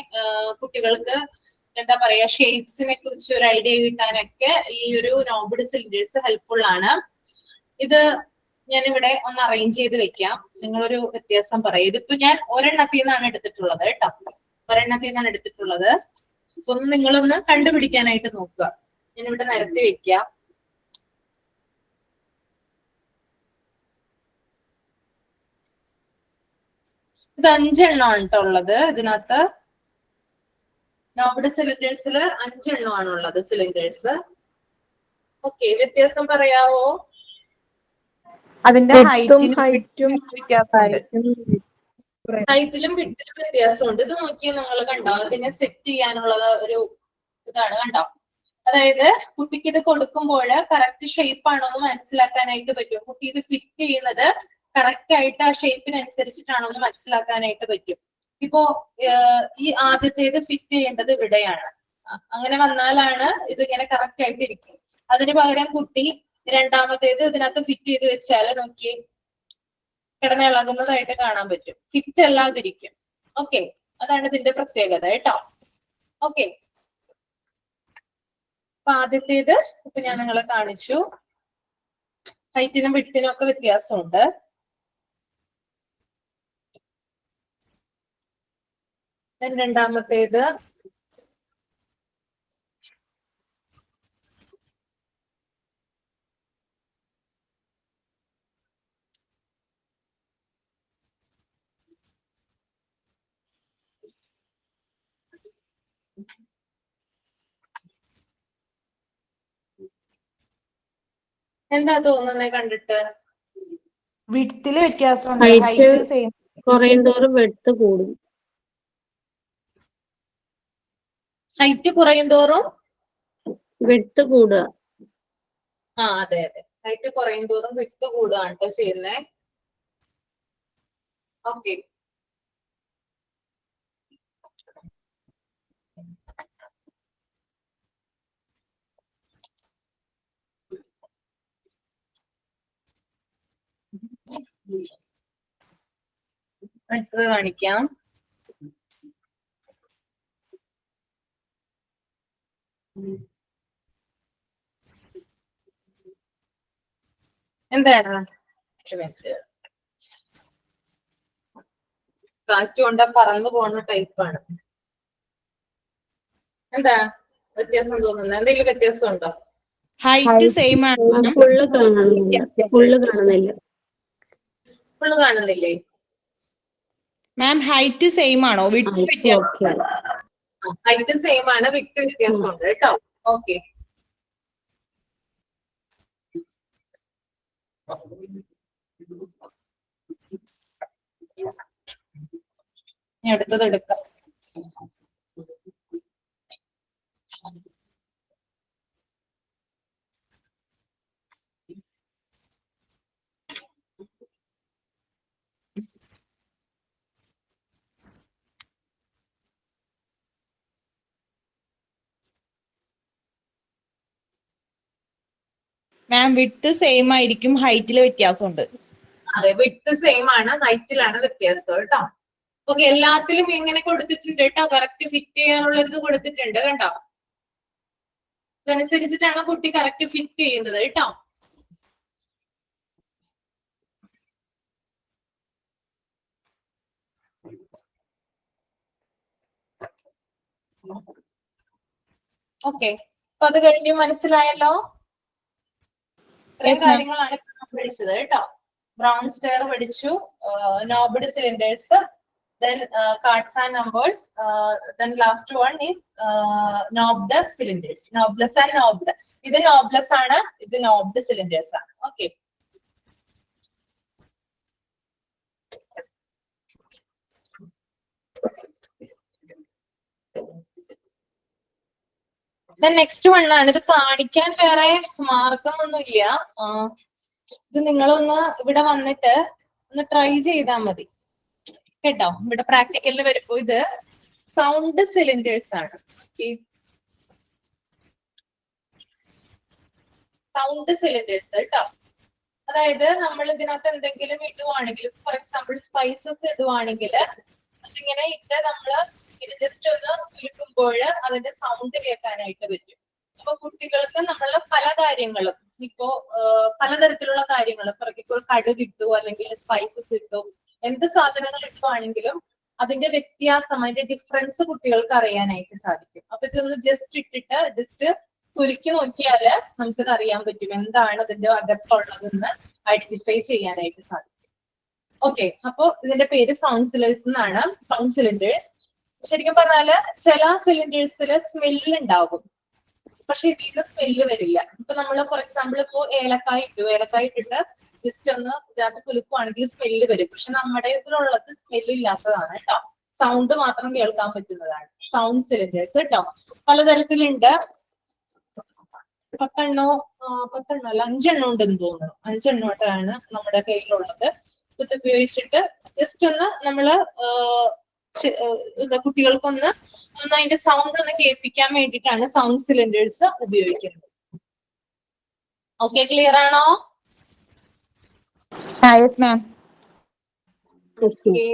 കുട്ടികൾക്ക് എന്താ പറയാ ഷേപ്സിനെ കുറിച്ച് ഒരു ഐഡിയ കിട്ടാനൊക്കെ ഈ ഒരു നോബ്ഡ് സിലിണ്ടേഴ്സ് ഹെൽപ്ഫുൾ ആണ്. ഇത് ഞാനിവിടെ ഒന്ന് അറേഞ്ച് ചെയ്ത് വെക്കാം. നിങ്ങളൊരു വ്യത്യാസം പറയും. ഇതിപ്പോ ഞാൻ ഒരെണ്ണത്തിൽ നിന്നാണ് എടുത്തിട്ടുള്ളത് കേട്ടോ. ഒരെണ്ണത്തിൽ നിന്നാണ് എടുത്തിട്ടുള്ളത്. ഒന്ന് നിങ്ങളൊന്ന് കണ്ടുപിടിക്കാനായിട്ട് നോക്കുക. ഞാനിവിടെ നിരത്തി വെക്കാം. ഇത് 5 എണ്ണമാണ് കേട്ടോ ഉള്ളത് ഇതിനകത്ത്. നോബ്ഡ് സിലിണ്ടേഴ്സിൽ 5 എണ്ണമാണ് ഉള്ളത് സിലിണ്ടേഴ്സ്. ഓക്കെ. വ്യത്യാസം പറയാവോ? അതിന്റെ ഹൈറ്റും വ്യത്യാസമുണ്ട്. ഹൈറ്റിലും വിഡ്ത്തിലും വ്യത്യാസമുണ്ട്. ഇത് നോക്കിയാൽ നിങ്ങൾ കണ്ടോ, അതിനെ സെറ്റ് ചെയ്യാനുള്ള ഒരു ഇതാണ് കണ്ടോ. അതായത് കുട്ടിക്ക് ഇത് കൊടുക്കുമ്പോൾ കറക്റ്റ് ഷേപ്പ് ആണോ എന്ന് മനസ്സിലാക്കാനായിട്ട് പറ്റും. കുട്ടി ഇത് ഫിറ്റ് ചെയ്യുന്നത് കറക്റ്റ് ആയിട്ട് ആ ഷേപ്പിനനുസരിച്ചിട്ടാണോ എന്ന് മനസ്സിലാക്കാനായിട്ട് പറ്റും. ഇപ്പോ ഈ ആദ്യത്തേത് ഫിറ്റ് ചെയ്യേണ്ടത് ഇവിടെയാണ്. അങ്ങനെ വന്നാലാണ് ഇതിങ്ങനെ കറക്റ്റ് ആയിട്ട് ഇരിക്കും. അതിന് പകരം കുട്ടി രണ്ടാമത്തേത് ഇതിനകത്ത് ഫിറ്റ് ചെയ്ത് വെച്ചാൽ നോക്കിയേ കിടന്നിളകുന്നതായിട്ട് കാണാൻ പറ്റും. ഫിറ്റ് അല്ലാതിരിക്കും. ഓക്കെ. അതാണ് ഇതിന്റെ പ്രത്യേകത കേട്ടോ. ഓക്കെ. അപ്പൊ ആദ്യത്തേത് ഇപ്പൊ ഞാൻ നിങ്ങളെ കാണിച്ചു. ഹൈറ്റിനും വിഡ്ത്തിനും ഒക്കെ വ്യത്യാസമുണ്ട്. രണ്ടാമത്തേത് എന്താ തോന്നുന്നത് കണ്ടിട്ട്? വിഡ്ത്തില് വ്യത്യാസമുണ്ട്, ഹൈറ്റ് ഹൈറ്റ് സെയിം. കുറയുന്തോറും വെടുത്ത് കൂടും. ഹൈറ്റ് കുറയും തോറും വെടുത്ത് കൂടുക. അതെ അതെ. ഹൈറ്റ് കുറയും തോറും വിട്ട് കൂടുകയാണ് കേട്ടോ ചെയ്യുന്നേ. ഓക്കെ. അടുത്തത് കാണിക്കാം. എന്താണ് കാറ്റുകൊണ്ട് പറന്നു പോകുന്ന ടൈപ്പാണ്. എന്താ വ്യത്യാസം തോന്നുന്നത്? എന്തെങ്കിലും വ്യത്യാസം ഉണ്ടോ? ഹൈറ്റ് സെയിം ആണ്. ഫുള്ള് കാണുന്നില്ല. ഫുള്ള് കാണുന്നില്ല. ഫുള്ള് കാണുന്നില്ലേ? മാം ഹൈറ്റ് സെയിം ആണോ? വിട്ട് വ്യത്യാസം? ഓക്കെ. ഹൈറ്റ് സെയിം ആണ്, വിട്ട് വ്യത്യാസം ഉണ്ട് കേട്ടോ. ഓക്കെ. അടുത്തത് എടുക്കാം. മാം വിട്ട് സെയിം ആയിരിക്കും, ഹൈറ്റില് വ്യത്യാസമുണ്ട്. അതെ, വിട്ട് സെയിം ആണ്, ഹൈറ്റിലാണ് വ്യത്യാസം കേട്ടോ. ഓക്കെ, എല്ലാത്തിലും ഇങ്ങനെ കൊടുത്തിട്ടുണ്ട് കേട്ടോ. കറക്റ്റ് ഫിറ്റ് ചെയ്യാനുള്ളത് കൊടുത്തിട്ടുണ്ട് കേട്ടോ. അതനുസരിച്ചിട്ടാണ് കുട്ടി കറക്റ്റ് ഫിറ്റ് ചെയ്യുന്നത് കേട്ടോ. ഓക്കെ, അപ്പൊ അത് കഴിഞ്ഞ് മനസ്സിലായല്ലോ. ഇത്രയും കാര്യങ്ങളാണ് പഠിച്ചത് കേട്ടോ. ബ്രൗൺ സ്റ്റെയർ പഠിച്ചു, നോബ്ഡ് cylinders, then cards and numbers, then last one is knobbed cylinders, knobless and knobbed. ഇത് knobless ആണ്, ഇത് knobbed cylinders ആണ്. Okay. Then next one ആണ്, ഇത് കാണിക്കാൻ വേറെ മാർഗമൊന്നുമില്ല. ഇത് നിങ്ങളൊന്ന് ഇവിടെ വന്നിട്ട് ഒന്ന് ട്രൈ ചെയ്താൽ മതി കേട്ടോ. ഇവിടെ പ്രാക്ടിക്കലിന് വരുമ്പോ ഇത് സൗണ്ട് സിലിണ്ടേഴ്സ് ആണ്. സൗണ്ട് സിലിണ്ടേഴ്സ് കേട്ടോ. അതായത് നമ്മൾ ഇതിനകത്ത് എന്തെങ്കിലും ഇടുവാണെങ്കിൽ, ഫോർ എക്സാമ്പിൾ സ്പൈസസ് ഇടുവാണെങ്കിൽ അതിങ്ങനെ ഇട്ട് നമ്മള് ഇത് ജസ്റ്റ് ഒന്ന് കുലുക്കുമ്പോൾ അതിന്റെ സൗണ്ട് കേൾക്കാനായിട്ട് പറ്റും. അപ്പൊ കുട്ടികൾക്ക് നമ്മൾ പല കാര്യങ്ങളും ഇപ്പോ പലതരത്തിലുള്ള കാര്യങ്ങൾ, ഇപ്പോൾ കടുക് ഇട്ടു അല്ലെങ്കിൽ സ്പൈസസ് ഇട്ടു, എന്ത് സാധനങ്ങൾ ഇട്ടുവാണെങ്കിലും അതിന്റെ വ്യത്യാസം, അതിന്റെ ഡിഫറൻസ് കുട്ടികൾക്ക് അറിയാനായിട്ട് സാധിക്കും. അപ്പൊ ഇതൊന്ന് ജസ്റ്റ് ഇട്ടിട്ട് ജസ്റ്റ് കുലുക്കി നോക്കിയാല് നമുക്കത് അറിയാൻ പറ്റും എന്താണ് അതിന്റെ അകത്തുള്ളതെന്ന് ഐഡന്റിഫൈ ചെയ്യാനായിട്ട് സാധിക്കും. ഓക്കെ, അപ്പൊ ഇതിന്റെ പേര് സൗണ്ട് സിലിണ്ടേഴ്സ് എന്നാണ്. സൗണ്ട് സിലിണ്ടേഴ്സ് ശരിക്കും പറഞ്ഞാല് ചില സിലിണ്ടേഴ്സില് സ്മെല്ല് ഉണ്ടാകും, പക്ഷെ ഇതിന് സ്മെല്ല് വരില്ല. ഇപ്പൊ നമ്മള് ഫോർ എക്സാമ്പിൾ ഇപ്പോ ഏലക്കായ ഇട്ടിട്ട് ജസ്റ്റ് ഒന്ന് ഇതിനകത്ത് കുലുക്കുവാണെങ്കിൽ സ്മെല്ല് വരും. പക്ഷെ നമ്മുടെ ഇതിലുള്ളത് സ്മെല്ല് ഇല്ലാത്തതാണ് കേട്ടോ. സൗണ്ട് മാത്രം കേൾക്കാൻ പറ്റുന്നതാണ് സൗണ്ട് സിലിണ്ടേഴ്സ് കേട്ടോ. പലതരത്തിലുണ്ട്. 10 അല്ല 5 ഉണ്ടെന്ന് തോന്നുന്നു. 5 നമ്മുടെ കയ്യിലുള്ളത്. ഇത് ഉപയോഗിച്ചിട്ട് ജസ്റ്റ് ഒന്ന് നമ്മള് കുട്ടികൾക്കൊന്ന് അതിന്റെ സൗണ്ട് ഒന്ന് കേൾപ്പിക്കാൻ വേണ്ടിയിട്ടാണ് സൗണ്ട് സിലിണ്ടേഴ്സ് ഉപയോഗിക്കുന്നത്. ഓക്കെ, ക്ലിയർ ആണോ? Yes ma'am. ഓക്കെ,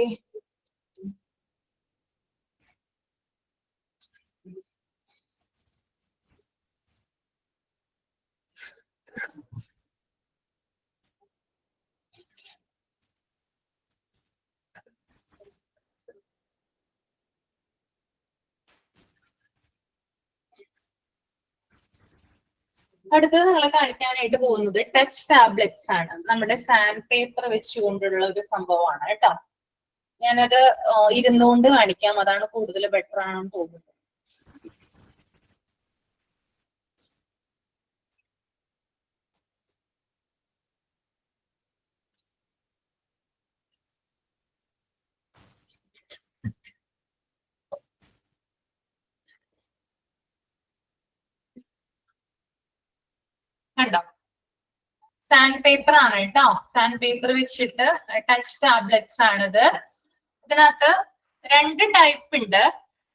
അടുത്തത് നിങ്ങളെ കാണിക്കാനായിട്ട് പോകുന്നത് ടച്ച് ടാബ്ലറ്റ്സ് ആണ്. നമ്മുടെ സാൻഡ് പേപ്പർ വെച്ചുകൊണ്ടുള്ള ഒരു സംഭവമാണ് കേട്ടോ. ഞാനത് ഇരുന്നുകൊണ്ട് കാണിക്കാം, അതാണ് കൂടുതൽ ബെറ്റർ ആണെന്ന് തോന്നുന്നത്. കണ്ടോ, സാൻഡ് പേപ്പർ ആണ് കേട്ടോ. സാൻഡ് പേപ്പർ വെച്ചിട്ട് ടച്ച് ടാബ്ലറ്റ്സ് ആണിത്. ഇതിനകത്ത് 2 ടൈപ്പ് ഉണ്ട്.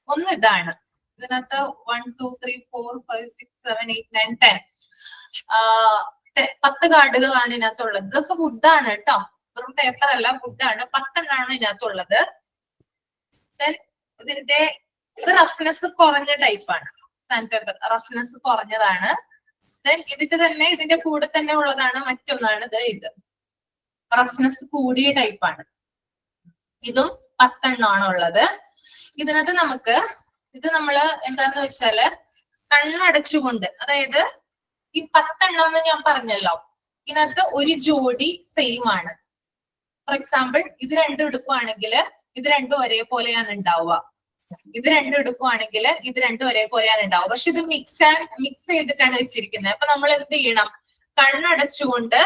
ഒന്ന് ഇതാണ്, ഇതിനകത്ത് 1 2 3 4 5 6 7 8 9 10 10 കാർഡുകളാണ് ഇതിനകത്തുള്ളത്. ഇതൊക്കെ വുഡാണ് കേട്ടോ, വെറും പേപ്പർ അല്ല, വുഡാണ്. 10 ഇതിനകത്തുള്ളത്. ഇതിന്റെ ഇത് റഫ്നെസ് കുറഞ്ഞ ടൈപ്പാണ്. സാൻഡ് പേപ്പർ റഫ്നെസ് കുറഞ്ഞതാണ്. ദെൻ ഇതിന്റെ കൂടെ തന്നെ ഉള്ളതാണ് മറ്റൊന്നാണ് ഇത് റഫ്നെസ് കൂടിയ ടൈപ്പാണ്. ഇതും 10 എണ്ണമാണ് ഉള്ളത്. ഇതിനകത്ത് നമുക്ക് ഇത് നമ്മള് എന്താന്ന് വെച്ചാല് കണ്ണടച്ചുകൊണ്ട്, അതായത് ഈ 10 എണ്ണം എന്ന് ഞാൻ പറഞ്ഞല്ലോ, ഇതിനകത്ത് ഒരു ജോഡി സെയിം ആണ്. ഫോർ എക്സാമ്പിൾ ഇത് രണ്ടും എടുക്കുവാണെങ്കിൽ ഇത് രണ്ടും ഒരേപോലെയാണ് ഉണ്ടാവുക. ഇത് രണ്ടും എടുക്കുവാണെങ്കിൽ ഇത് രണ്ടും ഒരേപോലെയാണ് ഉണ്ടാവുക. പക്ഷെ ഇത് മിക്സ് ചെയ്തിട്ടാണ് വെച്ചിരിക്കുന്നത്. അപ്പൊ നമ്മൾ എന്ത് ചെയ്യണം? കണ്ണടച്ചുകൊണ്ട്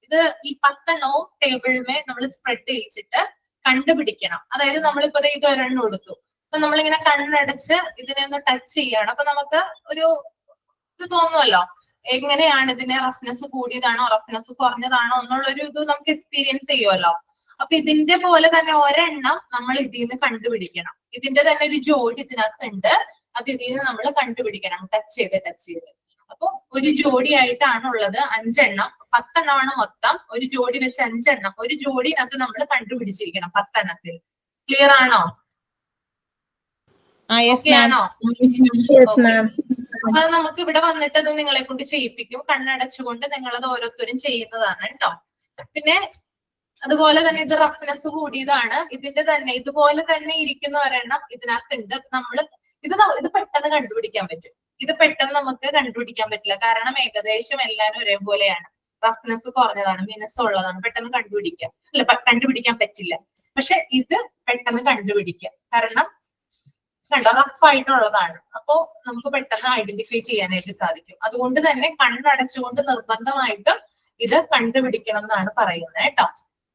ഇത് ഈ 10 എണ്ണവും ടേബിളിമേ നമ്മൾ സ്പ്രെഡ് ചെയ്യിച്ചിട്ട് കണ്ടുപിടിക്കണം. അതായത് നമ്മളിപ്പോ ഇത് ഒരെണ്ണം എടുത്തു, അപ്പൊ നമ്മളിങ്ങനെ കണ്ണടച്ച് ഇതിനെ ഒന്ന് ടച്ച് ചെയ്യാണ്. അപ്പൊ നമുക്ക് ഒരു ഇത് തോന്നുമല്ലോ, എങ്ങനെയാണ് ഇതിന്റെ റഫ്നെസ് കൂടിയതാണോ റഫ്നെസ് കുറഞ്ഞതാണോ എന്നുള്ളൊരു ഇത് നമുക്ക് എക്സ്പീരിയൻസ് ചെയ്യുമല്ലോ. അപ്പൊ ഇതിന്റെ പോലെ തന്നെ ഒരെണ്ണം നമ്മൾ ഇതിൽ നിന്ന് കണ്ടുപിടിക്കണം. ഇതിന്റെ തന്നെ ഒരു ജോഡി ഇതിനകത്തുണ്ട്, അത് ഇതിൽ നിന്ന് നമ്മൾ കണ്ടുപിടിക്കണം ടച്ച് ചെയ്ത്. അപ്പൊ ഒരു ജോഡി ആയിട്ടാണ് ഉള്ളത് 5 എണ്ണം. 10 എണ്ണമാണ് മൊത്തം. ഒരു ജോഡി വെച്ച് 5 എണ്ണം. ഒരു ജോഡിനകത്ത് നമ്മൾ കണ്ടുപിടിച്ചിരിക്കണം 10 എണ്ണത്തിൽ. ക്ലിയർ ആണോ? ആണോ? അപ്പൊ നമുക്ക് ഇവിടെ വന്നിട്ട് അത് നിങ്ങളെ കൊണ്ട് ചെയ്യിപ്പിക്കും. കണ്ണടച്ചുകൊണ്ട് നിങ്ങളത് ഓരോരുത്തരും ചെയ്യുന്നതാണ് കേട്ടോ. പിന്നെ അതുപോലെ തന്നെ ഇത് റഫ്നെസ് കൂടിയതാണ്. ഇതിന്റെ തന്നെ ഇതുപോലെ തന്നെ ഇരിക്കുന്ന ഒരെണ്ണം ഇതിനകത്തുണ്ട്. ഇത് പെട്ടെന്ന് കണ്ടുപിടിക്കാൻ പറ്റും. ഇത് പെട്ടെന്ന് നമുക്ക് കണ്ടുപിടിക്കാൻ പറ്റില്ല, കാരണം ഏകദേശം എല്ലാവരും ഒരേപോലെയാണ്. റഫ്നെസ് കുറഞ്ഞതാണ്, മിനുസമുള്ളതാണ്, പെട്ടെന്ന് കണ്ടുപിടിക്കാൻ പറ്റില്ല. പക്ഷെ ഇത് പെട്ടെന്ന് കണ്ടുപിടിക്കാം, കാരണം കണ്ടോ റഫ് ആയിട്ടുള്ളതാണ്. അപ്പോ നമുക്ക് പെട്ടെന്ന് ഐഡന്റിഫൈ ചെയ്യാനായിട്ട് സാധിക്കും. അതുകൊണ്ട് തന്നെ കണ്ണടച്ചുകൊണ്ട് നിർബന്ധമായിട്ടും ഇത് കണ്ടുപിടിക്കണം എന്നാണ് പറയുന്നത് കേട്ടോ.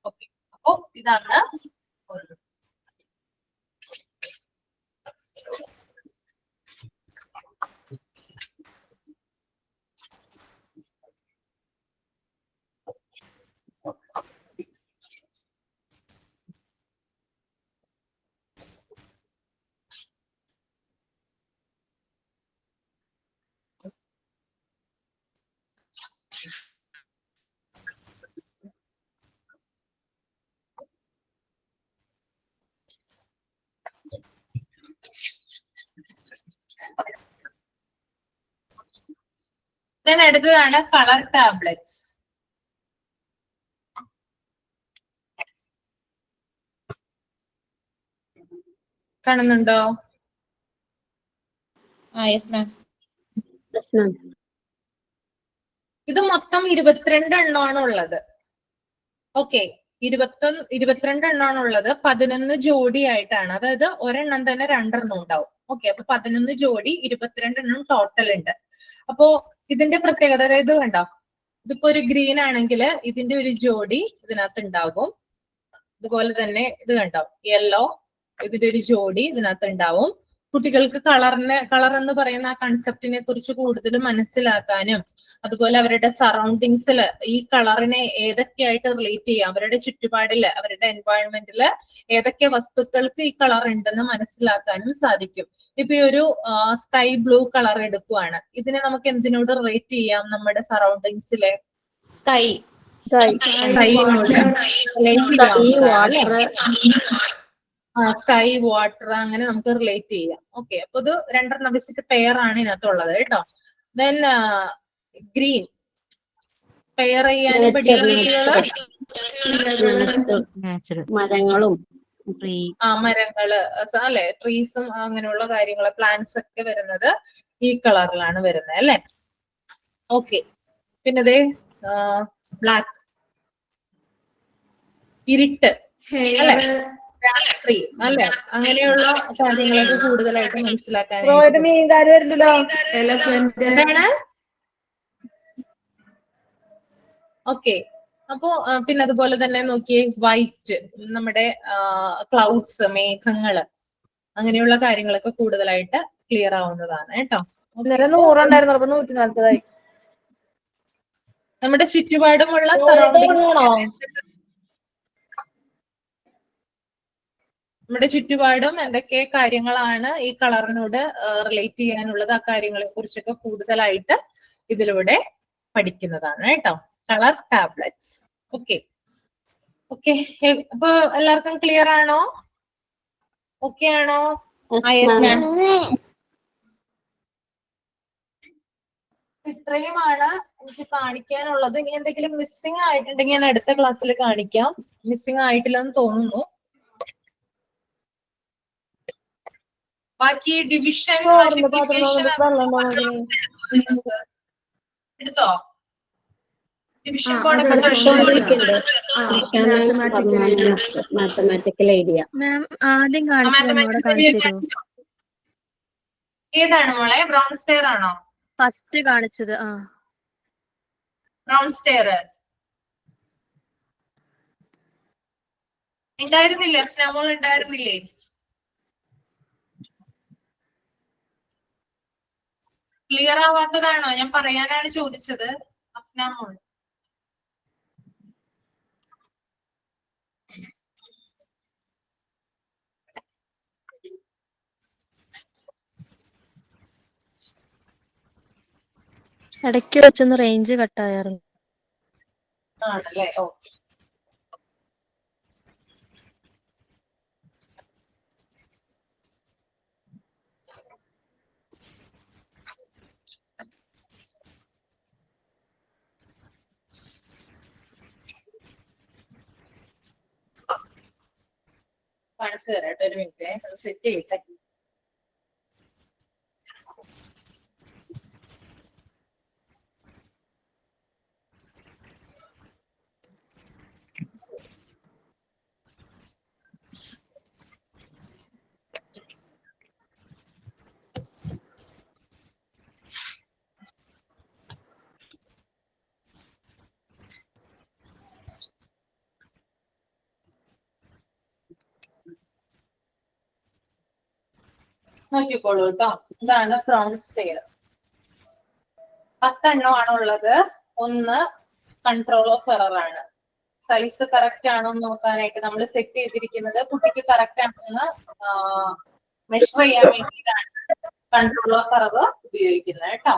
ഓക്കെ, അപ്പോ ഇതാണ് ഒന്ന്. Then അടുത്തതാണ് കളർ ടാബ്ലറ്റ്സ്. കാണുന്നുണ്ടോ? Yes ma'am. ഇത് മൊത്തം 22 എണ്ണമാണ് ഉള്ളത്. ഓക്കെ, 22 എണ്ണമാണ് ഉള്ളത്. 11 ജോഡി ആയിട്ടാണ്, അതായത് ഒരെണ്ണം തന്നെ 2 എണ്ണം ഉണ്ടാവും. ഓക്കെ, അപ്പൊ 11 ജോഡി 22 എണ്ണം ടോട്ടൽ ഉണ്ട്. അപ്പോ ഇതിന്റെ പ്രത്യേകത, അതായത് കണ്ടോ, ഇതിപ്പോ ഒരു ഗ്രീൻ ആണെങ്കിൽ ഇതിന്റെ ഒരു ജോഡി ഇതിനകത്ത് ഉണ്ടാവും. അതുപോലെ തന്നെ ഇത് കണ്ടോ, യെല്ലോ, ഇതിന്റെ ഒരു ജോഡി ഇതിനകത്ത് ഉണ്ടാവും. കുട്ടികൾക്ക് കളർ എന്ന് പറയുന്ന ആ കൺസെപ്റ്റിനെ കുറിച്ച് കൂടുതൽ മനസ്സിലാക്കാനും, അതുപോലെ അവരുടെ സറൗണ്ടിങ്സിൽ ഈ കളറിനെ ഏതൊക്കെയായിട്ട് റിലേറ്റ് ചെയ്യാം, അവരുടെ ചുറ്റുപാടില്, അവരുടെ എൻവയോൺമെന്റില് ഏതൊക്കെ വസ്തുക്കൾക്ക് ഈ കളർ ഉണ്ടെന്ന് മനസ്സിലാക്കാനും സാധിക്കും. ഇപ്പൊ ഈ ഒരു സ്കൈ ബ്ലൂ കളർ എടുക്കുവാണ്, ഇതിനെ നമുക്ക് എന്തിനോട് റിലേറ്റ് ചെയ്യാം? നമ്മുടെ സറൗണ്ടിങ്സിലെ സ്കൈനോട് റിലേറ്റ് ചെയ്യാം. സ്കൈ, വാട്ടർ, അങ്ങനെ നമുക്ക് റിലേറ്റ് ചെയ്യാം. ഓക്കെ, അപ്പൊ ഇത് 2 വെച്ചിട്ട് പെയർ ആണ് ഇതിനകത്തുള്ളത് കേട്ടോ. ദെൻ ഗ്രീൻ പെയർ ചെയ്യാൻ മരങ്ങളും മരങ്ങള് അല്ലെ, ട്രീസും അങ്ങനെയുള്ള കാര്യങ്ങള്, പ്ലാന്റ്സ് ഒക്കെ വരുന്നത് ഈ കളറിലാണ് വരുന്നത് അല്ലെ. ഓക്കെ, പിന്നെ ദേ ബ്ലാക്ക് ഇരുട്ട് അല്ലെ, രാത്രി അല്ലെ, അങ്ങനെയുള്ള കാര്യങ്ങളൊക്കെ കൂടുതലായിട്ട് മനസ്സിലാക്കാനായിട്ട്. ഓക്കെ, അപ്പോ പിന്നെ അതുപോലെ തന്നെ നോക്കിയേ, വൈറ്റ്, നമ്മുടെ ക്ലൗഡ്സ്, മേഘങ്ങള്, അങ്ങനെയുള്ള കാര്യങ്ങളൊക്കെ കൂടുതലായിട്ട് ക്ലിയർ ആവുന്നതാണ് കേട്ടോ. നമ്മുടെ ചുറ്റുപാടുമുള്ള നമ്മുടെ ചുറ്റുപാടും എന്തൊക്കെ കാര്യങ്ങളാണ് ഈ കളറിനോട് റിലേറ്റ് ചെയ്യാനുള്ളത്, ആ കാര്യങ്ങളെ കുറിച്ചൊക്കെ കൂടുതലായിട്ട് ഇതിലൂടെ പഠിക്കുന്നതാണ് കേട്ടോ. Colour tablets. ഓക്കെ, അപ്പൊ എല്ലാവർക്കും ക്ലിയർ ആണോ? ഓക്കെ ആണോ? ഇത്രയുമാണ് എനിക്ക് കാണിക്കാനുള്ളത്. ഇനി എന്തെങ്കിലും മിസ്സിംഗ് ആയിട്ടുണ്ടെങ്കിൽ ഞാൻ അടുത്ത ക്ലാസ്സിൽ കാണിക്കാം. മിസ്സിംഗ് ആയിട്ടില്ലെന്ന് തോന്നുന്നു. ബാക്കി ഡിവിഷൻ മൾട്ടിപ്ലിക്കേഷൻ എടുത്തോ? ഡിവിഷൻ കോഡൊക്കെ മാത്തമാറ്റിക്കൽ ഐഡിയ മാം ആദ്യം കാണിച്ചത് കാണിച്ചു തരുമോ? ഏതാണ് മോളെ? ബ്രൗൺ സ്റ്റെയർ ആണോ? ഫസ്റ്റ് കാണിച്ചത്. ബ്രൗൺ സ്റ്റെയർ ഉണ്ടായിരുന്നില്ലേ? സ്നാമോൾ ഉണ്ടായിരുന്നില്ലേ? ക്ലിയർ ആവാത്തതാണോ? ഞാൻ പറയാനാണ് ചോദിച്ചത്. അഫ്നാമോൾ ഇടയ്ക്ക് വെച്ചൊന്ന് റേഞ്ച് കട്ടായിരുന്നു. ആണല്ലേ? ഓക്കെ. കാണിച്ചു തരാം. ഒരു മിനിറ്റ്, അത് സെറ്റ് ചെയ്യട്ടെ. നോക്കിക്കോളൂ കേട്ടോ. ഇതാണ് ബ്രൗൺ സ്റ്റെയർ. 10 എണ്ണമാണ് ഉള്ളത്. ഒന്ന് കൺട്രോൾ ഓഫ് എറർ ആണ്. സൈസ് കറക്റ്റ് ആണോ എന്ന് നോക്കാനായിട്ട് നമ്മൾ സെറ്റ് ചെയ്തിരിക്കുന്നത് കുട്ടിക്ക് കറക്റ്റ് ആണെന്ന് മെഷർ ചെയ്യാൻ വേണ്ടിയിട്ടാണ് കൺട്രോൾ ഓഫ് എറർ ഉപയോഗിക്കുന്നത് കേട്ടോ.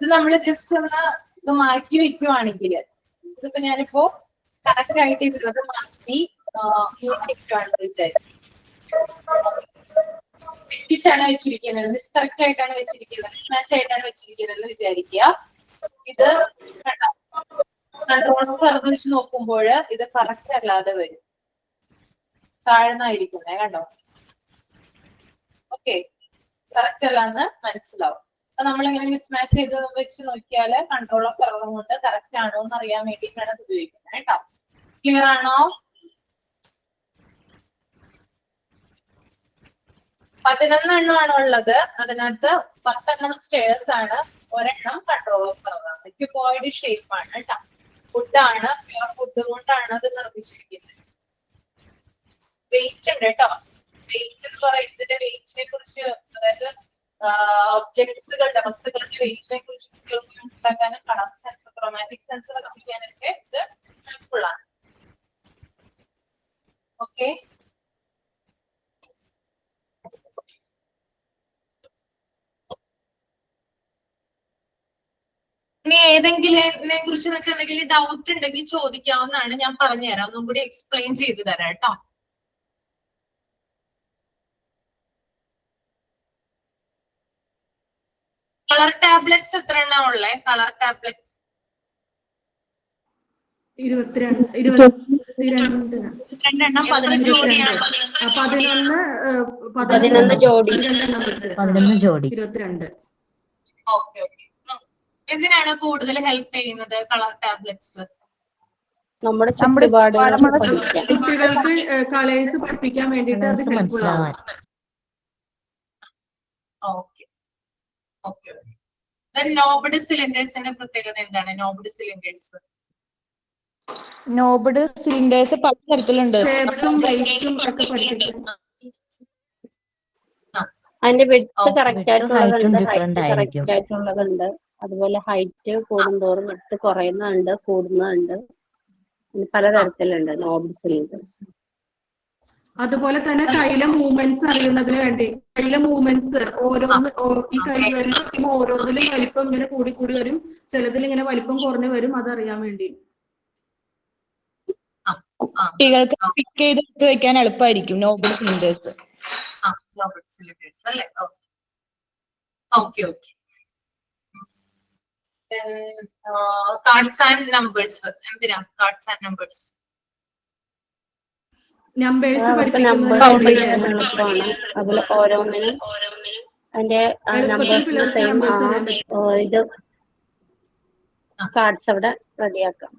ഇത് നമ്മൾ ജസ്റ്റ് ഒന്ന് ഇത് മാറ്റി വെക്കുവാണെങ്കിൽ, ഇതിപ്പോ ഞാനിപ്പോ കറക്റ്റ് ആയിട്ട് ഇരുന്നത് മാറ്റി വെക്കുവാണെന്ന് വിചാരിക്കും. തെറ്റിച്ചാണ് വെച്ചിരിക്കുന്നത്, മിസ്കറക്റ്റ് ആയിട്ടാണ് വെച്ചിരിക്കുന്നത്, മിസ്മാച്ച് ആയിട്ടാണ് വെച്ചിരിക്കുന്നത് എന്ന് വിചാരിക്കുക. ഇത് കൺട്രോൾ ഓഫ് എറർ വെച്ച് നോക്കുമ്പോൾ ഇത് കറക്റ്റ് അല്ലാതെ വരും, താഴ്ന്നായിരിക്കുന്നേ കണ്ടോ. ഓക്കെ, കറക്റ്റ് അല്ലാന്ന് മനസ്സിലാവും. അപ്പൊ നമ്മളിങ്ങനെ മിസ്മാച്ച് ചെയ്ത് വെച്ച് നോക്കിയാൽ കൺട്രോൾ ഓഫ് എറർ കൊണ്ട് കറക്റ്റ് ആണോ എന്ന് അറിയാൻ വേണ്ടിയിട്ടാണ് ഇത് ഉപയോഗിക്കുന്നത് കേട്ടോ. ക്ലിയർ ആണോ? 11 എണ്ണമാണ് ഉള്ളത്. അതിനകത്ത് 10 എണ്ണം സ്റ്റെയർസ് ആണ്, ഒരെണ്ണം കൺട്രോൾ ഓഫ് എറർ ആണ്. ക്യൂബോയിഡ് ഷേപ്പ് ആണ് കേട്ടോ. വുഡാണ്, പ്യൂർ വുഡ് കൊണ്ടാണ് അത് നിർമ്മിച്ചിരിക്കുന്നത്. വെയിറ്റ് ഉണ്ട് കേട്ടോ. വെയിറ്റ് എന്ന് പറയുന്നതിന്റെ വെയിറ്റിനെ കുറിച്ച്, അതായത് ഒബ്ജക്ട്സുകളുടെ വസ്തുക്കളുടെ വെയിറ്റിനെ കുറിച്ച് കുട്ടികൾക്ക് മനസ്സിലാക്കാനും കളർ സെൻസ്, ക്രോമാറ്റിക് സെൻസ് പഠിപ്പിക്കാനൊക്കെ ഇത് ഹെൽപ്ഫുൾ ആണ്. ഓക്കെ, ഇനി ഏതെങ്കിലും കുറിച്ച് നിങ്ങൾക്ക് എന്തെങ്കിലും ഡൗട്ട് ഉണ്ടെങ്കിൽ ചോദിക്കാവുന്നതാണ്. ഞാൻ പറഞ്ഞുതരാം, ഒന്നും കൂടി എക്സ്പ്ലെയിൻ ചെയ്തു തരാം കേട്ടോ. കളർ ടാബ്ലറ്റ്സ് എത്ര എണ്ണ ഉള്ളേ? കളർ ടാബ്ലറ്റ്സ് 22 രണ്ടെണ്ണം. 15 ജോഡിയാണ്. 11 ജോഡി 22. Okay okay. എന്തിനാണ് കൂടുതൽ ഹെൽപ്പ് ചെയ്യുന്നത് കളർ ടാബ്ലറ്റ്സ്? നമ്മുടെ ചുറ്റുപാടുകൾ കുട്ടികൾക്ക് കളേഴ്സ് പഠിപ്പിക്കാൻ വേണ്ടിയിട്ട് അത് ഹെൽപ്ഫുൾ ആവും. Okay okay. നോബഡ് സിലിണ്ടേഴ്സിന്റെ പ്രത്യേകത എന്താണ്? നോബഡ് സിലിണ്ടേഴ്സ് പല തരത്തിലുണ്ട്. ഷേപ്സും വെയിറ്റ്സും ഒക്കെ പഠിപ്പിക്കും. അതിന്റെ വിഡ്ത്ത് കറക്റ്റ് ആയിട്ടുള്ളതുണ്ട്, ഹൈറ്റ് കറക്റ്റ് ആയിട്ടുള്ളതുണ്ട്. അതുപോലെ ഹൈറ്റ് കൂടുന്തോറും വിഡ്ത്ത് കുറയുന്നുണ്ട്, കൂടുന്നുണ്ട്. പലതരത്തിലുണ്ട് നോബഡ് സിലിണ്ടേഴ്സ്. അതുപോലെ തന്നെ കയ്യിലെ മൂവ്മെന്റ്സ് അറിയുന്നതിന് വേണ്ടി, കയ്യിലെ മൂവ്മെന്റ്സ് ഓരോന്ന് ഈ കൈ വരുമ്പോൾ ഓരോന്നിലും വലിപ്പം ഇങ്ങനെ കൂടി കൂടി വരും, ചിലതിൽ ഇങ്ങനെ വലിപ്പം കുറഞ്ഞു വരും, അതറിയാൻ വേണ്ടി. കുട്ടികൾക്ക് പിക്ക് ചെയ്ത് എടുത്ത് വെക്കാൻ എളുപ്പമായിരിക്കും നോബഡ് സിലിണ്ടേഴ്സ്. നോബഡ് സിലിണ്ടേഴ്സ് അല്ലേ? Okay okay. Cards and numbers. എന്തിനാ കാർഡ്സ് ആൻഡ് നമ്പേഴ്സ്? നമ്പേഴ്സ് അവർക്ക് നമ്പർ പഠിക്കാൻ എളുപ്പമാണ്. അതിൽ ഓരോന്നിനും അതിന്റെ നമ്പേഴ്സിന്റെ പിള്ളേർക്ക് സെയിം നമ്പേഴ്സ് അറിയാൻ പറ്റും. ഇത് കാർഡ്സ് അവിടെ റെഡിയാക്കാം.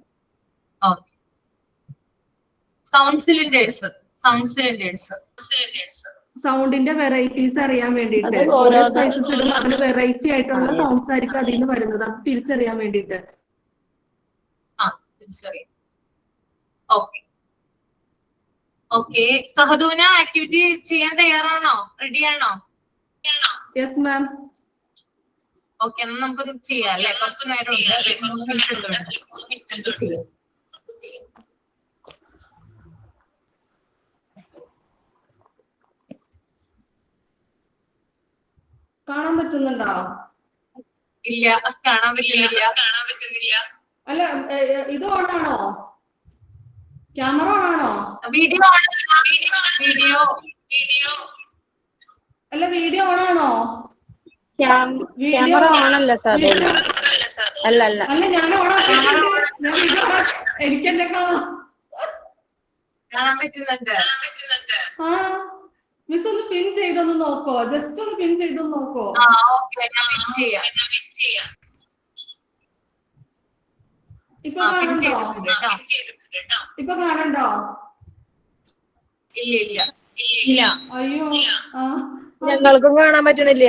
Okay. Sound cylinders. Sound cylinders. സൗണ്ടിന്റെ വെറൈറ്റീസ് അറിയാൻ വേണ്ടിയിട്ട് അത് ഓരോ ഓരോ സ്പൈസസ് ഇടുമ്പോൾ അതിന് വെറൈറ്റി ആയിട്ടുള്ള സൗണ്ട്സ് ആയിരിക്കും അതിൽ നിന്ന് വരുന്നത്. അത് തിരിച്ചറിയാൻ വേണ്ടിയിട്ട്. തിരിച്ചറിയാം. Okay okay. സഹദൂന ആക്ടിവിറ്റി ചെയ്യാൻ തയ്യാറാണോ? റെഡിയാണോ? Yes ma'am. ഓക്കെ, എന്നാൽ നമുക്കൊന്ന് ചെയ്യാം അല്ലെ? കുറച്ച് നേരം കാണാൻ പറ്റുന്നുണ്ടോ? ഇല്ല, കാണാൻ പറ്റുന്നില്ല. അല്ല ഇത് ഓണാണോ? ക്യാമറ ഓണാണോ? വീഡിയോ അല്ല വീഡിയോ ഓണാണോ? ക്യാമറ ഓണല്ല സാധന. അല്ല അല്ല ഞാൻ ഓണാക്കി. എനിക്ക് എന്നെ കാണാൻ പറ്റുന്നുണ്ട്. ആ മിസ് ഒന്ന് പിൻ ചെയ്തൊന്ന് നോക്കോ? ജസ്റ്റ് ഒന്ന് പിൻ ചെയ്തൊന്ന് നോക്കോ? ഓക്കെ, ഞാൻ പിൻ ചെയ്യാം. ഇപ്പൊ പിൻ കാണണ്ടോ? ചെയ്തിട്ടുണ്ട് കേട്ടോ. ഇപ്പൊ കാണണ്ടോ? ഇല്ല. അയ്യോ ഞങ്ങൾക്കും കാണാൻ പറ്റണില്ല.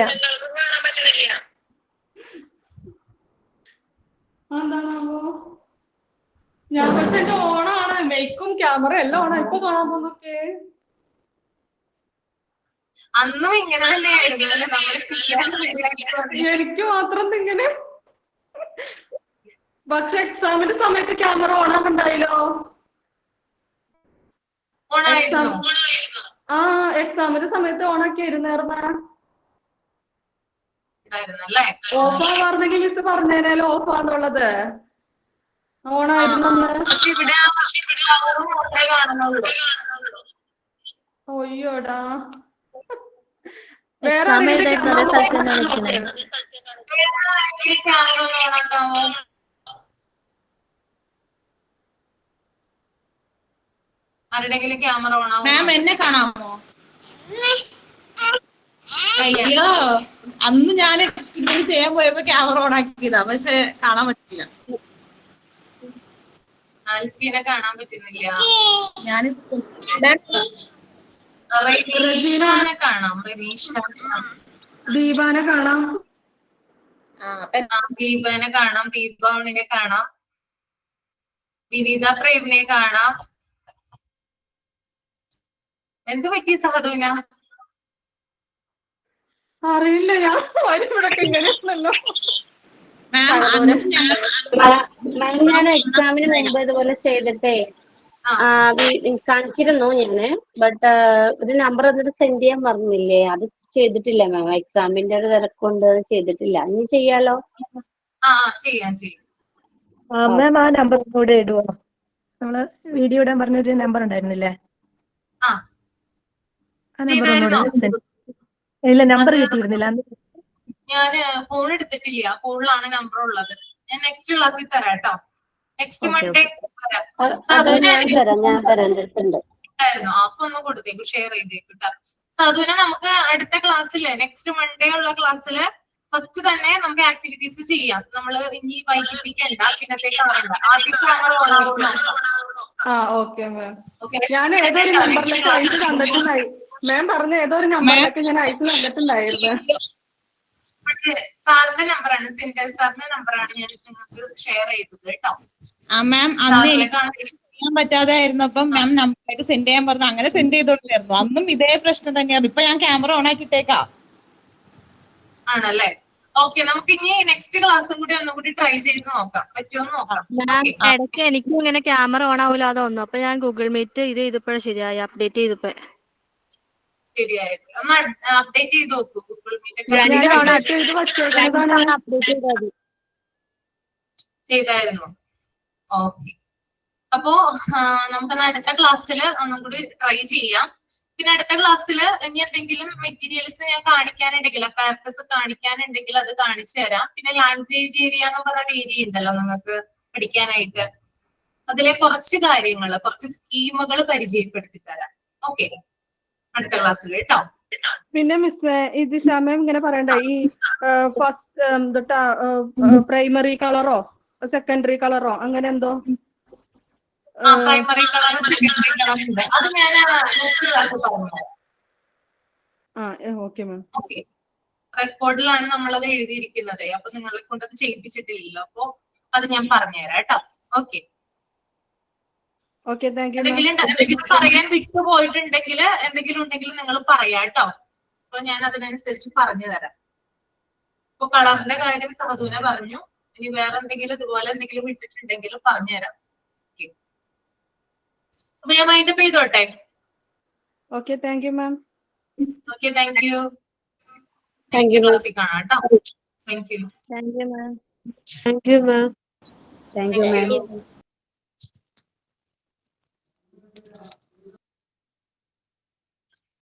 എന്താണാവോ? ഞാൻ പക്ഷെ എന്റെ ഓണാണ്, മേക്കും ക്യാമറ എല്ലാം ഓണാ. ഇപ്പൊ കാണാൻ പോകുന്നൊക്കെ അന്നും ഇങ്ങനെ തന്നെയായിരുന്നു. എനിക്ക് മാത്രം ഇങ്ങനെ. പക്ഷെ എക്സാമിന്റെ സമയത്ത് ക്യാമറ ഓണാവുണ്ടായില്ലോ. എക്സാമിന്റെ സമയത്ത് ഓണാക്കിയായിരുന്നേർന്ന. ഓഫാവാർന്നെങ്കിൽ മിസ് പറഞ്ഞേനല്ലോ ഓഫാന്നുള്ളത്. ഓണായിരുന്നെന്ന്. ഒയ്യോടാ. വേറെ ആരുടെങ്കിലും ക്യാമറ ഓണാവോ? മാം എന്നെ കാണാമോ? അയ്യോ, അന്ന് ഞാൻ എക്സ്പെരിമെന്റ് ചെയ്യാൻ പോയപ്പോ ക്യാമറ ഓൺ ആക്കിയതാ, പക്ഷെ കാണാൻ പറ്റില്ല. ആൽഫീനെ കാണാൻ പറ്റുന്നില്ല. ഞാൻ റെനീഷാനെ കാണാം. ദീപാനെ കാണാം. ദീപനെ കാണാം. ദീപാവണിനെ കാണാം. വിനീത പ്രേമിനെ കാണാം. എന്ത് പറ്റി സഹദൂന? അറിയില്ല, ഞാൻ ഇവിടൊക്കെ ഇങ്ങനെയാണല്ലോ. ഞാൻ എക്സാമിന് മുമ്പ് ഇതുപോലെ ചെയ്തിട്ടേ കാണിച്ചിരുന്നു ഞാന്. ബട്ട് ഒരു നമ്പർ വന്നിട്ട് സെൻഡ് ചെയ്യാൻ പറഞ്ഞില്ലേ, അത് ചെയ്തിട്ടില്ല മാം. എക്സാമിന്റെ ഒരു തിരക്കൊണ്ട് ചെയ്തിട്ടില്ല. ഇനി ചെയ്യാലോ? ചെയ്യാം. മാം ആ നമ്പർ കൂടെ ഇടുവോ? നമ്മള് വീഡിയോ ഇടാൻ പറഞ്ഞൊരു നമ്പർ ഉണ്ടായിരുന്നില്ലേ? ആ നമ്പർ ഒന്നുകൂടെ. ഇല്ല, നമ്പർ കിട്ടിയിരുന്നില്ല. ഞാന് ഫോൺ എടുത്തിട്ടില്ല. ഫോണിലാണ് നമ്പർ ഉള്ളത്. ഞാൻ നെക്സ്റ്റ് ക്ലാസ്സിൽ തരാം കേട്ടോ. നെക്സ്റ്റ് മൺഡേ അപ്പൊ ഒന്ന് കൊടുത്തേക്കും, ഷെയർ ചെയ്തേക്കും കേട്ടോ. സദുന, നമുക്ക് അടുത്ത ക്ലാസ്സില് നെക്സ്റ്റ് മൺഡേ ഉള്ള ക്ലാസ്സില് ഫസ്റ്റ് തന്നെ നമുക്ക് ആക്ടിവിറ്റീസ് ചെയ്യാം. നമ്മള് ഇനി വൈകിപ്പിക്കണ്ട, പിന്നത്തെ കാണണ്ട. ആദ്യം ക്യാമറ ഓണാവും. ഞാൻ ഏതൊരു നമ്പറിലേക്ക് അയച്ചു തന്നിട്ടുണ്ടായി. മാം പറഞ്ഞ ഏതൊരു നമ്പറിലേക്ക് ഞാൻ അയച്ചു തന്നിട്ടുണ്ടായിരുന്നു. സാറിന്റെ നമ്പറാണ്, സിൻഡൽ സാറിന്റെ നമ്പറാണ് ഞാൻ നിങ്ങൾക്ക് ഷെയർ ചെയ്തത് കേട്ടോ. മാം അന്ന് ചെയ്യാൻ പറ്റാതെ ആയിരുന്നപ്പം മാം നമ്പറിലേക്ക് സെൻഡ് ചെയ്യാൻ പറഞ്ഞു. അങ്ങനെ സെൻഡ് ചെയ്തോണ്ടായിരുന്നു. അന്നും ഇതേ പ്രശ്നം തന്നെയാണ്. ഇപ്പൊ ഞാൻ ക്യാമറ ഓൺ ആക്കിട്ടേക്കാം. ആണല്ലേ? ഓക്കെ, നമുക്ക് ഇനി നെക്സ്റ്റ് ക്ലാസ്സും കൂടി ഒന്നുകൂടി ട്രൈ ചെയ്ത് നോക്കാം. പറ്റുമോ നോക്കാം. ഇടയ്ക്ക് എനിക്കും ഇങ്ങനെ ക്യാമറ ഓൺ ആവൂലാതെ വന്നു. അപ്പൊ ഞാൻ ഗൂഗിൾ മീറ്റ് ഇത് ചെയ്തപ്പോഴാണ് ശരിയായി, അപ്ഡേറ്റ് ചെയ്തപ്പോ ശരിയായിട്ട് ഒന്ന് അപ്ഡേറ്റ് ചെയ്ത് നോക്കൂ. ഗൂഗിൾ മീറ്റ് ചെയ്തായിരുന്നു. ഓക്കെ, അപ്പോ നമുക്ക് അടുത്ത ക്ലാസ്സിൽ ഒന്നും കൂടി ട്രൈ ചെയ്യാം. പിന്നെ അടുത്ത ക്ലാസ്സിൽ ഇനി എന്തെങ്കിലും മെറ്റീരിയൽസ് ഞാൻ കാണിക്കാനുണ്ടെങ്കിൽ അപ്പാരറ്റസ് കാണിക്കാനുണ്ടെങ്കിൽ അത് കാണിച്ചു തരാം. പിന്നെ ലാംഗ്വേജ് ഏരിയ എന്ന് പറഞ്ഞ ഏരിയ ഉണ്ടല്ലോ നിങ്ങൾക്ക് പഠിക്കാനായിട്ട്, അതിലെ കുറച്ച് കാര്യങ്ങൾ, കുറച്ച് സ്കീമുകൾ പരിചയപ്പെടുത്തി തരാം. ഓക്കെ, അടുത്ത ക്ലാസ്സിൽ കേട്ടോ. പിന്നെ മിസ് ഇത് മാം ഇങ്ങനെ പറയണ്ട, ഈ ഫസ്റ്റ് പ്രൈമറി കളറോ സെക്കൻഡറി കളറോ അങ്ങനെ എന്തോ പ്രൈമറി കളർ സെക്കൻഡറി കളർ ഉണ്ട്, അത് ഞാൻ നെക്സ്റ്റ് ക്ലാസ്സിൽ പറഞ്ഞുതരാം. Okay ma'am. ഓക്കെ, റെക്കോർഡിലാണ് നമ്മളത് എഴുതിയിരിക്കുന്നത്, അപ്പൊ നിങ്ങളെ കൊണ്ട് അത് ചെയ്യിപ്പിച്ചിട്ടില്ലല്ലോ, അപ്പൊ അത് ഞാൻ പറഞ്ഞുതരാം കേട്ടോ. Okay, okay, thank you. എന്തെങ്കിലും പറയാൻ വിട്ടുപോയിട്ടുണ്ടെങ്കിൽ എന്തെങ്കിലും ഉണ്ടെങ്കിൽ നിങ്ങൾ പറയാം കേട്ടോ. അപ്പൊ ഞാൻ അതിനനുസരിച്ച് പറഞ്ഞു തരാം. ഇപ്പൊ കളറിന്റെ കാര്യം സഹദൂന പറഞ്ഞു, ഇനി വേറെ എന്തെങ്കിലും ഇതുപോലെ എന്തെങ്കിലും വിട്ടിട്ടുണ്ടെങ്കിലും പറഞ്ഞുതരാം. ഓക്കെ, അപ്പൊ ഞാൻ മൈൻഡപ്പ് ചെയ്തോട്ടെ. Okay, thank you ma'am. Okay, thank you. Thank you, ma'am. ക്ലാസ്സിൽ കാണാം കേട്ടോ. Thank you. Thank you ma'am. Thank you, ma'am. Thank you, ma'am.